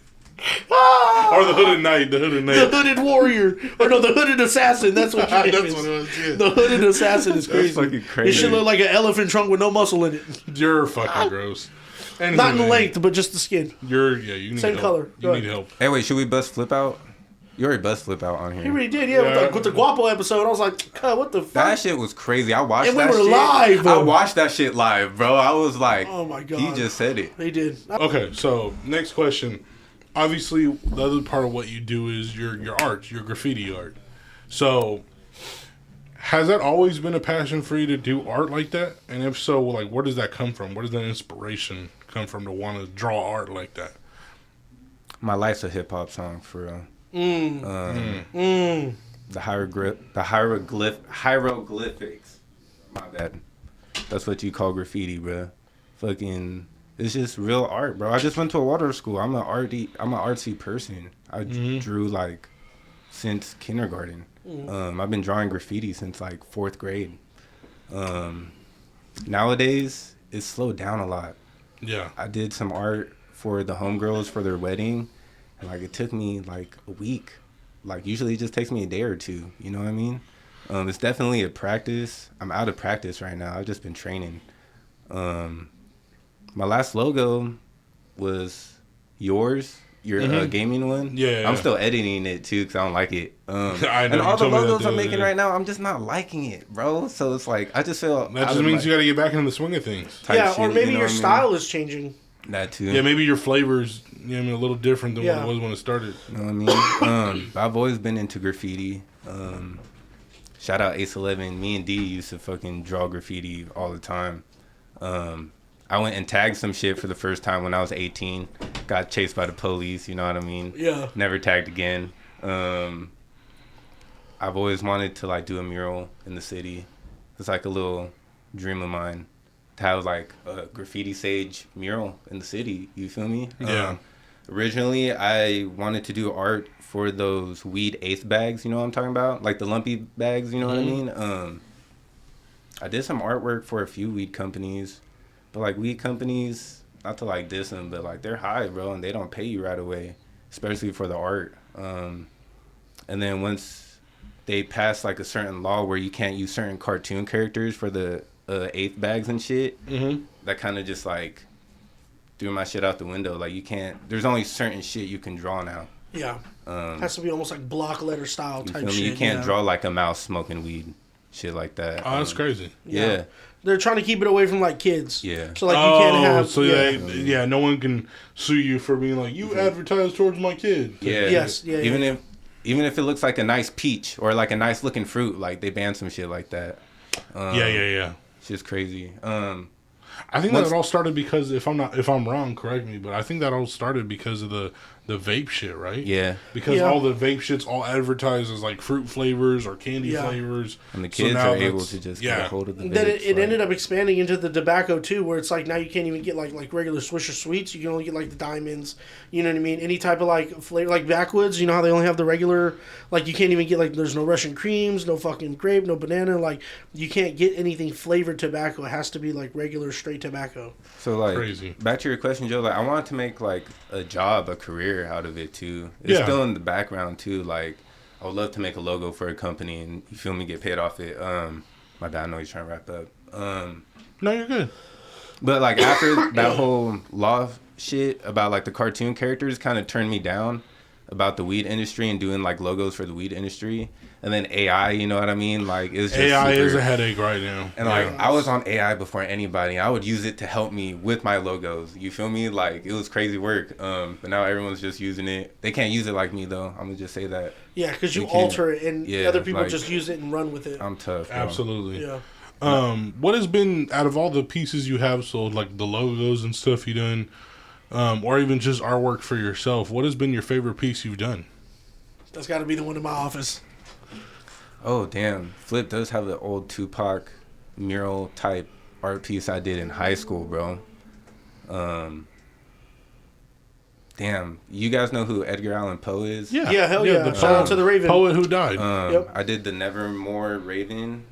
[SPEAKER 1] Or the hooded knight. The hooded
[SPEAKER 2] The
[SPEAKER 1] knight.
[SPEAKER 2] hooded warrior, or no, the hooded assassin. That's what your name
[SPEAKER 1] That's
[SPEAKER 2] is.
[SPEAKER 1] what it was. Yeah.
[SPEAKER 2] The hooded assassin is crazy.
[SPEAKER 3] fucking
[SPEAKER 2] It
[SPEAKER 3] crazy.
[SPEAKER 2] should look like an elephant trunk with no muscle in it.
[SPEAKER 1] You're fucking gross. Anyway,
[SPEAKER 2] Not in length, but just the skin.
[SPEAKER 1] You need
[SPEAKER 2] Same
[SPEAKER 1] help.
[SPEAKER 2] color.
[SPEAKER 1] You
[SPEAKER 2] Go
[SPEAKER 1] need
[SPEAKER 2] ahead.
[SPEAKER 1] help.
[SPEAKER 3] Hey, wait, should we bust Flip out? You already bust Flip out on
[SPEAKER 2] He
[SPEAKER 3] here.
[SPEAKER 2] really did, yeah.
[SPEAKER 1] Yeah.
[SPEAKER 2] With the Guapo episode, I was like, God, what the fuck?
[SPEAKER 3] That shit was crazy. I watched
[SPEAKER 2] And we
[SPEAKER 3] that
[SPEAKER 2] were
[SPEAKER 3] shit.
[SPEAKER 2] live,
[SPEAKER 3] I
[SPEAKER 2] bro.
[SPEAKER 3] watched that shit live, bro. I was like,
[SPEAKER 2] Oh my God.
[SPEAKER 3] he just said it.
[SPEAKER 2] He did.
[SPEAKER 1] Okay, so next question. Obviously, the other part of what you do is your art, your graffiti art. So, has that always been a passion for you to do art like that? And if so, like, where does that come from? Where does that inspiration come from to want to draw art like that?
[SPEAKER 3] My life's a hip hop song for real. The hieroglyphics. My bad. That's what you call graffiti, bro. Fucking, it's just real art, bro. I just went to a water school. I'm an artsy person. I drew like since kindergarten. I've been drawing graffiti since like 4th grade. Nowadays, it's slowed down a lot.
[SPEAKER 1] Yeah.
[SPEAKER 3] I did some art for the homegirls for their wedding, and like it took me like a week. Like usually it just takes me a day or 2. You know what I mean? It's definitely a practice. I'm out of practice right now. I've just been training. My last logo was yours. Your gaming one.
[SPEAKER 1] Yeah.
[SPEAKER 3] I'm still editing it too because I don't like it.
[SPEAKER 1] I know,
[SPEAKER 3] and all
[SPEAKER 1] you
[SPEAKER 3] the
[SPEAKER 1] told me that
[SPEAKER 3] logos
[SPEAKER 1] the
[SPEAKER 3] I'm
[SPEAKER 1] other
[SPEAKER 3] making
[SPEAKER 1] day.
[SPEAKER 3] right now, I'm just not liking it, bro. So it's like I just feel
[SPEAKER 1] That just means you got to get back into the swing of things.
[SPEAKER 2] Yeah, or maybe
[SPEAKER 3] you know
[SPEAKER 2] your
[SPEAKER 3] what I mean?
[SPEAKER 2] style is changing.
[SPEAKER 3] That too.
[SPEAKER 1] Yeah, maybe your flavor's a little different than what
[SPEAKER 2] Yeah.
[SPEAKER 1] it was when it started.
[SPEAKER 3] You know what I mean? I've always been into graffiti. Shout out Ace 11. Me and D used to fucking draw graffiti all the time. I went and tagged some shit for the first time when I was 18. Got chased by the police, you know what I mean?
[SPEAKER 2] Yeah.
[SPEAKER 3] Never tagged again. I've always wanted to like do a mural in the city. It's like a little dream of mine to have like a graffiti sage mural in the city. You feel me?
[SPEAKER 1] Yeah.
[SPEAKER 3] Originally, I wanted to do art for those weed 8th bags, you know what I'm talking about? Like the lumpy bags, you know what I mean? I did some artwork for a few weed companies, but like weed companies, not to like diss them, but like they're high, bro, and they don't pay you right away, especially for the art. And then once they pass like a certain law where you can't use certain cartoon characters for the 8th bags and shit, that kind of just like threw my shit out the window. Like you can't, there's only certain shit you can draw now.
[SPEAKER 2] Yeah. Has to be almost like block letter style
[SPEAKER 3] You
[SPEAKER 2] type
[SPEAKER 3] feel me?
[SPEAKER 2] shit.
[SPEAKER 3] You can't
[SPEAKER 2] yeah.
[SPEAKER 3] draw like a mouse smoking weed, shit like that.
[SPEAKER 1] Oh, that's crazy.
[SPEAKER 3] Yeah.
[SPEAKER 2] They're trying to keep it away from like kids.
[SPEAKER 3] Yeah.
[SPEAKER 2] So like you can't have.
[SPEAKER 1] So
[SPEAKER 2] yeah.
[SPEAKER 1] no one can sue you for being like you advertise towards my kid.
[SPEAKER 3] Yeah.
[SPEAKER 2] Yes, yeah,
[SPEAKER 3] Even
[SPEAKER 2] yeah.
[SPEAKER 3] if it looks like a nice peach or like a nice looking fruit, like they ban some shit like that.
[SPEAKER 1] Yeah.
[SPEAKER 3] It's just crazy.
[SPEAKER 1] I think that it all started because if I'm wrong, correct me, but I think that all started because of the vape shit, right?
[SPEAKER 3] Yeah.
[SPEAKER 1] Because
[SPEAKER 2] Yeah.
[SPEAKER 1] all the vape shit's all advertised as like fruit flavors or candy
[SPEAKER 2] Yeah.
[SPEAKER 1] flavors,
[SPEAKER 3] And the
[SPEAKER 1] So
[SPEAKER 3] kids
[SPEAKER 1] now
[SPEAKER 3] are able
[SPEAKER 1] that's-
[SPEAKER 3] to just
[SPEAKER 1] yeah.
[SPEAKER 3] get a hold of the
[SPEAKER 2] Then
[SPEAKER 3] vapes,
[SPEAKER 2] it
[SPEAKER 3] like-
[SPEAKER 2] ended up expanding into the tobacco too, where it's like now you can't even get like regular Swisher Sweets. You can only get like the diamonds. You know what I mean? Any type of like flavor, like backwoods. You know how they only have the regular. Like you can't even get like there's no Russian creams, no fucking grape, no banana. Like you can't get anything flavored tobacco. It has to be like regular straight tobacco.
[SPEAKER 3] So like
[SPEAKER 1] Crazy.
[SPEAKER 3] back to your question, Joe, like I wanted to make like a job, a career out of it too. It's
[SPEAKER 1] Yeah.
[SPEAKER 3] still in the background too. Like I would love to make a logo for a company and you feel me, get paid off it. My dad, I know he's trying to wrap up.
[SPEAKER 1] No, you're good.
[SPEAKER 3] But like after that whole law shit about like the cartoon characters kind of turned me down about the weed industry and doing like logos for the weed industry. And then AI, you know what I mean? Like it's just
[SPEAKER 1] AI is a headache right now.
[SPEAKER 3] And like I was on AI before anybody. I would use it to help me with my logos. You feel me? Like it was crazy work. But now everyone's just using it. They can't use it like me though. I'm gonna just say that.
[SPEAKER 2] Yeah, because you alter it and other people
[SPEAKER 3] like,
[SPEAKER 2] just use it and run with it.
[SPEAKER 3] I'm tough. Bro.
[SPEAKER 1] Absolutely.
[SPEAKER 2] Yeah.
[SPEAKER 1] What has been out of all the pieces you have sold, like the logos and stuff you done, or even just artwork for yourself? What has been your favorite piece you've done?
[SPEAKER 2] That's got to be the one in my office.
[SPEAKER 3] Oh damn! Flip does have the old Tupac mural type art piece I did in high school, bro. Damn, you guys know who Edgar Allan Poe is?
[SPEAKER 2] Yeah, hell yeah.
[SPEAKER 1] The
[SPEAKER 2] Shout out to the Raven.
[SPEAKER 1] Poet who died.
[SPEAKER 2] Yep.
[SPEAKER 3] I did the Nevermore Raven.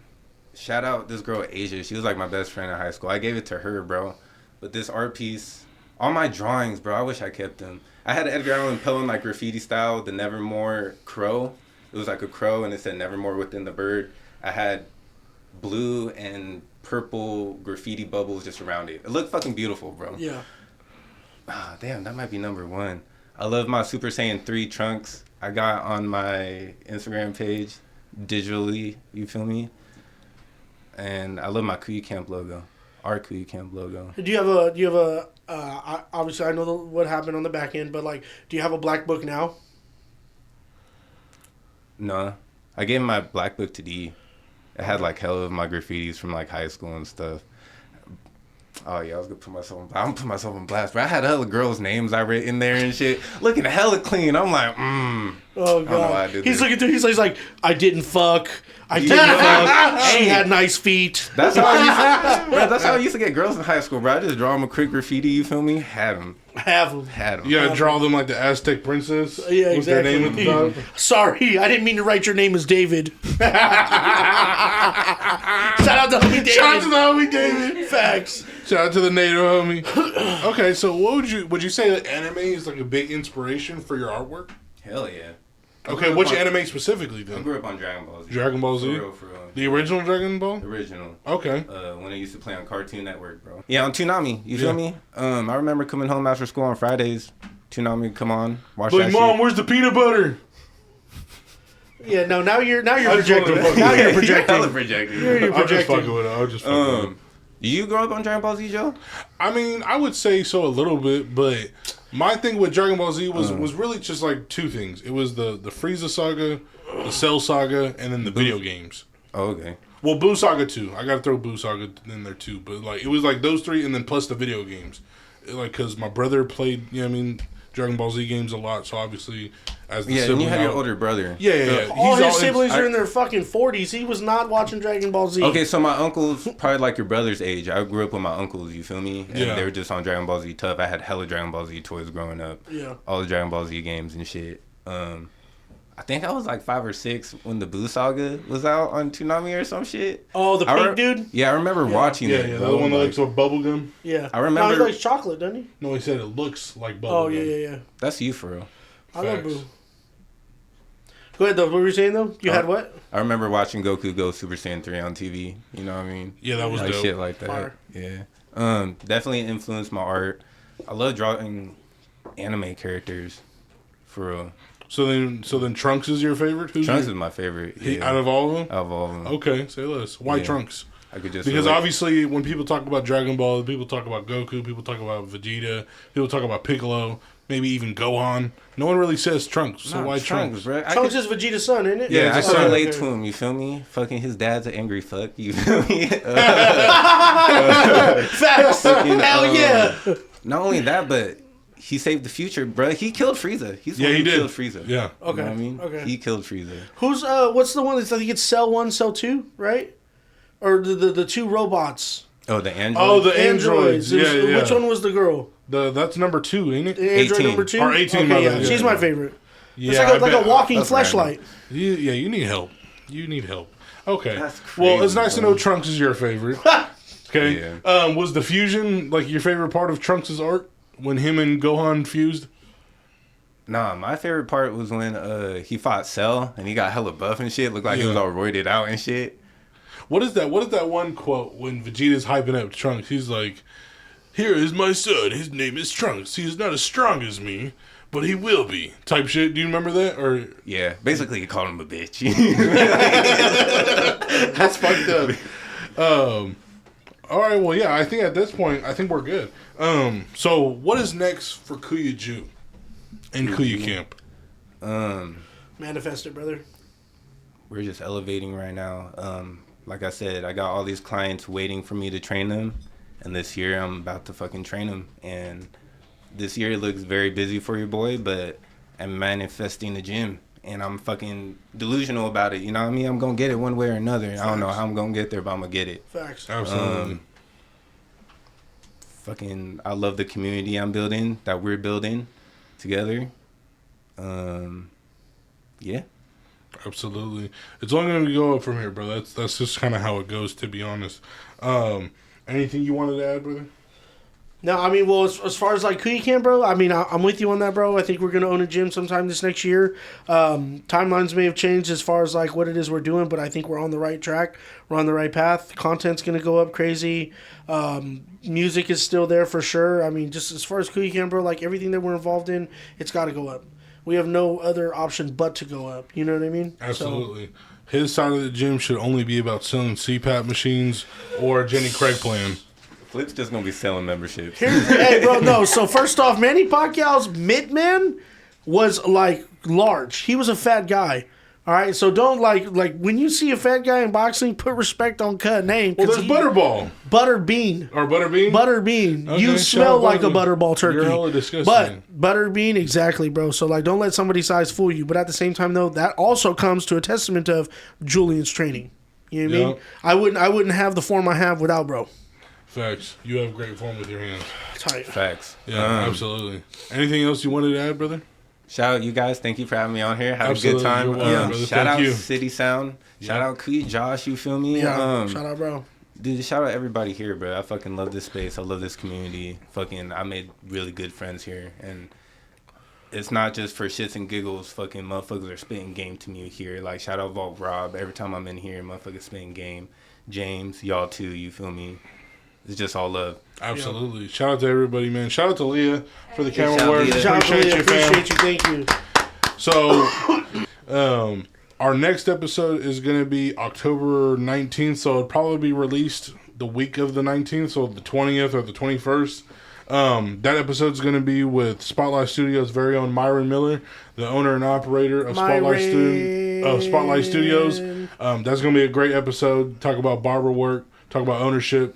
[SPEAKER 3] Shout out this girl Asia. She was like my best friend in high school. I gave it to her, bro. But this art piece, all my drawings, bro, I wish I kept them. I had Edgar Allan Poe in like graffiti style, the Nevermore crow. It was like a crow and it said Nevermore within the bird. I had blue and purple graffiti bubbles just around it. It looked fucking beautiful, bro.
[SPEAKER 2] Yeah.
[SPEAKER 3] Ah, damn, that might be number one. I love my Super Saiyan 3 trunks. I got on my Instagram page digitally, you feel me? And I love my kuya.camp logo. Our kuya.camp logo.
[SPEAKER 2] Do you have a obviously I know what happened on the back end, but like, do you have a black book now?
[SPEAKER 3] No. I gave my black book to D. It had like hell of my graffitis from like high school and stuff. Oh yeah, I was gonna put myself on blast. I'm gonna put myself on blast, but I had hella girls' names I read in there and shit. Looking hella clean. I'm like,
[SPEAKER 2] Oh god.
[SPEAKER 3] I don't know why I did
[SPEAKER 2] He's
[SPEAKER 3] this.
[SPEAKER 2] looking through. He's like, I didn't fuck. I didn't fuck. She had nice feet.
[SPEAKER 3] That's how I used to, bro, that's how I used to get girls in high school, bro. I just draw them a quick graffiti, you feel me? Had them.
[SPEAKER 2] Have them.
[SPEAKER 3] Had them.
[SPEAKER 1] You gotta draw them like the Aztec princess.
[SPEAKER 2] Yeah,
[SPEAKER 1] with
[SPEAKER 2] exactly.
[SPEAKER 1] their name at the top.
[SPEAKER 2] Sorry, I didn't mean to write your name as David. Shout out to homie David.
[SPEAKER 1] Shout out to the homie David.
[SPEAKER 2] Facts.
[SPEAKER 1] Shout out to the native homie. Okay, so what would you say that anime is like a big inspiration for your artwork?
[SPEAKER 3] Hell yeah.
[SPEAKER 1] Okay, which anime specifically
[SPEAKER 3] I
[SPEAKER 1] then?
[SPEAKER 3] grew up on Dragon Ball Z.
[SPEAKER 1] Dragon Ball Z?
[SPEAKER 3] For real, for real.
[SPEAKER 1] The original Dragon Ball?
[SPEAKER 3] The original.
[SPEAKER 1] Okay.
[SPEAKER 3] When I used to play on Cartoon Network, bro. Yeah, on Toonami. You feel
[SPEAKER 1] Yeah.
[SPEAKER 3] me? I remember coming home after school on Fridays. Toonami would come on. Watch
[SPEAKER 1] Like,
[SPEAKER 3] that
[SPEAKER 1] Mom,
[SPEAKER 3] shit.
[SPEAKER 1] where's the peanut butter?
[SPEAKER 2] Yeah, no, now you're
[SPEAKER 1] I just
[SPEAKER 2] projecting.
[SPEAKER 1] wanted to
[SPEAKER 2] Now
[SPEAKER 1] fuck
[SPEAKER 2] you're
[SPEAKER 1] with
[SPEAKER 2] projecting.
[SPEAKER 3] Hella projecting.
[SPEAKER 2] You're
[SPEAKER 1] I'm just
[SPEAKER 2] projecting.
[SPEAKER 1] fucking with it. I'm just fucking with it.
[SPEAKER 3] Did you grow up on Dragon Ball Z, Joe?
[SPEAKER 1] I mean, I would say so a little bit, but my thing with Dragon Ball Z was really just like two things. It was the Frieza saga, the Cell saga, and then the video games.
[SPEAKER 3] Oh, okay.
[SPEAKER 1] Well, Boo Saga too. I gotta throw Boo Saga in there too. But like, it was like those three, and then plus the video games. Like, cause my brother played, you know what I mean, Dragon Ball Z games a lot. So obviously, as the
[SPEAKER 3] Yeah,
[SPEAKER 1] sibling,
[SPEAKER 3] and you had your
[SPEAKER 1] I-
[SPEAKER 3] older brother.
[SPEAKER 1] Yeah.
[SPEAKER 2] All his
[SPEAKER 1] in-
[SPEAKER 2] siblings are in their fucking 40s. He was not watching Dragon Ball Z.
[SPEAKER 3] Okay, so my uncle's probably like your brother's age. I grew up with my uncles, you feel me? And
[SPEAKER 1] Yeah.
[SPEAKER 3] they were just on Dragon Ball Z tough. I had hella Dragon Ball Z toys growing up.
[SPEAKER 2] Yeah.
[SPEAKER 3] All the Dragon Ball Z games and shit. I think I was like 5 or 6 when the Boo Saga was out on Toonami or some shit.
[SPEAKER 2] Oh, the pink dude?
[SPEAKER 3] Yeah, I remember watching
[SPEAKER 1] Yeah,
[SPEAKER 3] it.
[SPEAKER 1] the
[SPEAKER 3] bro.
[SPEAKER 1] other one that
[SPEAKER 3] Like,
[SPEAKER 1] looks like bubblegum.
[SPEAKER 2] Yeah.
[SPEAKER 3] I remember-
[SPEAKER 2] No, he likes chocolate, doesn't he?
[SPEAKER 1] No, he said it looks like bubblegum.
[SPEAKER 2] Oh, yeah.
[SPEAKER 3] that's you for real.
[SPEAKER 2] I love
[SPEAKER 1] Facts.
[SPEAKER 2] Boo. Go ahead, though. What were you saying, though? You had what?
[SPEAKER 3] I remember watching Goku go Super Saiyan 3 on TV. You know what I mean?
[SPEAKER 1] Yeah, that was
[SPEAKER 3] Like
[SPEAKER 1] dope.
[SPEAKER 3] shit like that.
[SPEAKER 2] Fire.
[SPEAKER 3] Yeah. Definitely influenced my art. I love drawing anime characters. For real.
[SPEAKER 1] So then Trunks is your favorite? Who's
[SPEAKER 3] Trunks
[SPEAKER 1] your,
[SPEAKER 3] is my favorite.
[SPEAKER 1] out of all of them?
[SPEAKER 3] Out of all of them.
[SPEAKER 1] Okay, say less. Why
[SPEAKER 3] Yeah.
[SPEAKER 1] Trunks?
[SPEAKER 3] I could just
[SPEAKER 1] Because
[SPEAKER 3] relate.
[SPEAKER 1] obviously, when people talk about Dragon Ball, people talk about Goku, people talk about Vegeta, people talk about Piccolo, maybe even Gohan. No one really says Trunks. So
[SPEAKER 3] Nah,
[SPEAKER 1] why Trunks?
[SPEAKER 3] bro.
[SPEAKER 2] Trunks is Vegeta's son, isn't it?
[SPEAKER 3] Yeah, I
[SPEAKER 1] it's
[SPEAKER 3] can
[SPEAKER 1] okay.
[SPEAKER 3] relate to him. You feel me? Fucking his dad's an angry fuck. You feel me?
[SPEAKER 2] Facts.
[SPEAKER 3] Fucking,
[SPEAKER 2] Hell yeah.
[SPEAKER 3] Not only that, but he saved the future, bro. He killed Frieza. He's the
[SPEAKER 1] Yeah,
[SPEAKER 3] one
[SPEAKER 1] he
[SPEAKER 3] who
[SPEAKER 1] did.
[SPEAKER 3] killed Frieza.
[SPEAKER 1] Yeah.
[SPEAKER 3] You know what I mean?
[SPEAKER 2] Okay.
[SPEAKER 3] He killed Frieza.
[SPEAKER 2] Who's, what's the one that's, I think it's Cell 1, Cell 2, right? Or the two robots.
[SPEAKER 3] Oh, the android.
[SPEAKER 1] Oh, the androids. Yeah, yeah.
[SPEAKER 2] Which one was the girl?
[SPEAKER 1] That's number 2, ain't it?
[SPEAKER 2] The android
[SPEAKER 3] 18.
[SPEAKER 2] number 2?
[SPEAKER 1] Or 18, my
[SPEAKER 2] Okay,
[SPEAKER 1] bad,
[SPEAKER 2] yeah. She's
[SPEAKER 1] yeah.
[SPEAKER 2] my favorite.
[SPEAKER 1] Yeah,
[SPEAKER 2] It's
[SPEAKER 1] I
[SPEAKER 2] like a
[SPEAKER 1] bet.
[SPEAKER 2] walking
[SPEAKER 3] That's
[SPEAKER 2] fleshlight.
[SPEAKER 1] You need help. You need help. Okay.
[SPEAKER 3] That's
[SPEAKER 1] Well, it's
[SPEAKER 3] crazy,
[SPEAKER 1] nice to
[SPEAKER 3] bro.
[SPEAKER 1] know Trunks is your favorite. Okay.
[SPEAKER 3] Yeah.
[SPEAKER 1] Was the fusion like your favorite part of Trunks' art when him and Gohan fused?
[SPEAKER 3] Nah, my favorite part was when he fought Cell and he got hella buff and shit. Looked like he
[SPEAKER 1] Yeah.
[SPEAKER 3] was all roided out and shit.
[SPEAKER 1] What is that? What is that one quote when Vegeta's hyping up Trunks? He's like, Here is my son. His name is Trunks. He is not as strong as me, but he will be. Type shit. Do you remember that? Or
[SPEAKER 3] Yeah, basically you called him a bitch.
[SPEAKER 1] that's fucked up. All right. Well, yeah. I think at this point, I think we're good. So what is next for Kuya Ju and Kuya Camp?
[SPEAKER 2] Manifest it, brother.
[SPEAKER 3] We're just elevating right now. Like I said, I got all these clients waiting for me to train them. And this year, I'm about to fucking train them. And this year looks very busy for your boy, but I'm manifesting the gym. And I'm fucking delusional about it. You know what I mean? I'm going to get it one way or another. Facts. I don't know how I'm going to get there, but I'm going to get it.
[SPEAKER 2] Facts.
[SPEAKER 1] Absolutely.
[SPEAKER 3] I love the community I'm building, that we're building together. Yeah.
[SPEAKER 1] Absolutely. It's only going to go up from here, bro. That's just kind of how it goes, to be honest. Anything you wanted to add, brother?
[SPEAKER 2] No, I mean, well, as far as like Kuya Camp, bro, I mean, I'm with you on that, bro. I think we're going to own a gym sometime this next year. Timelines may have changed as far as like what it is we're doing, but I think we're on the right track. We're on the right path. The content's going to go up crazy. Music is still there for sure. I mean, just as far as Kuya Camp, bro, like everything that we're involved in, it's got to go up. We have no other option but to go up. You know what I mean?
[SPEAKER 1] Absolutely. So, his side of the gym should only be about selling CPAP machines or Jenny Craig plan.
[SPEAKER 3] Flip's just going to be selling memberships.
[SPEAKER 2] Hey, bro, no. So, first off, Manny Pacquiao's mid-man was, like, large. He was a fat guy. All right? So, don't, like when you see a fat guy in boxing, put respect on cut name.
[SPEAKER 1] Well, there's Butterball.
[SPEAKER 2] Butterbean.
[SPEAKER 1] Or Butterbean?
[SPEAKER 2] Butterbean.
[SPEAKER 1] Okay,
[SPEAKER 2] you smell like a Butterball turkey.
[SPEAKER 1] You're hella disgusting.
[SPEAKER 2] But Butterbean, exactly, bro. So, like, don't let somebody's size fool you. But at the same time, though, that also comes to a testament of Julian's training. You know what I mean? I wouldn't have the form I have without bro.
[SPEAKER 1] Facts. You have great form with your hands.
[SPEAKER 2] Tight.
[SPEAKER 3] Facts.
[SPEAKER 1] Yeah, absolutely. Anything else you wanted to add, brother?
[SPEAKER 3] Shout out you guys. Thank you for having me on here. Have
[SPEAKER 1] Absolutely.
[SPEAKER 3] a good time.
[SPEAKER 1] You're welcome,
[SPEAKER 3] Shout
[SPEAKER 1] Thank
[SPEAKER 3] out
[SPEAKER 1] you.
[SPEAKER 3] City Sound. Shout out Kuya Josh, you feel me?
[SPEAKER 2] Yeah, shout out, bro.
[SPEAKER 3] Dude, shout out everybody here, bro. I fucking love this space. I love this community. I made really good friends here. And it's not just for shits and giggles. Fucking motherfuckers are spitting game to me here. Like, shout out Vault Rob. Every time I'm in here, motherfuckers spitting game. James, y'all too, you feel me? It's just all love.
[SPEAKER 1] Absolutely. Shout out to everybody, man. Shout out to Leah for the camera work.
[SPEAKER 2] Appreciate you, thank you.
[SPEAKER 1] So, our next episode is going to be October 19th, so it'll probably be released the week of the 19th, so the 20th or the 21st. That episode is going to be with Spotlight Studios' very own Myron Miller, the owner and operator of Spotlight Studios. That's going to be a great episode. Talk about barber work, talk about ownership,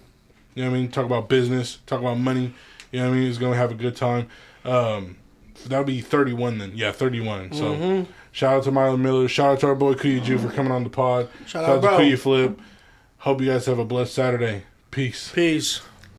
[SPEAKER 1] you know what I mean? Talk about business, talk about money, you know what I mean? He's going to have a good time. That'll be 31 then. Yeah, 31. So, shout out to Myron Miller. Shout out to our boy Kuya Ju for coming on the pod. Shout out to Kuya Flip. Hope you guys have a blessed Saturday. Peace.
[SPEAKER 2] Peace.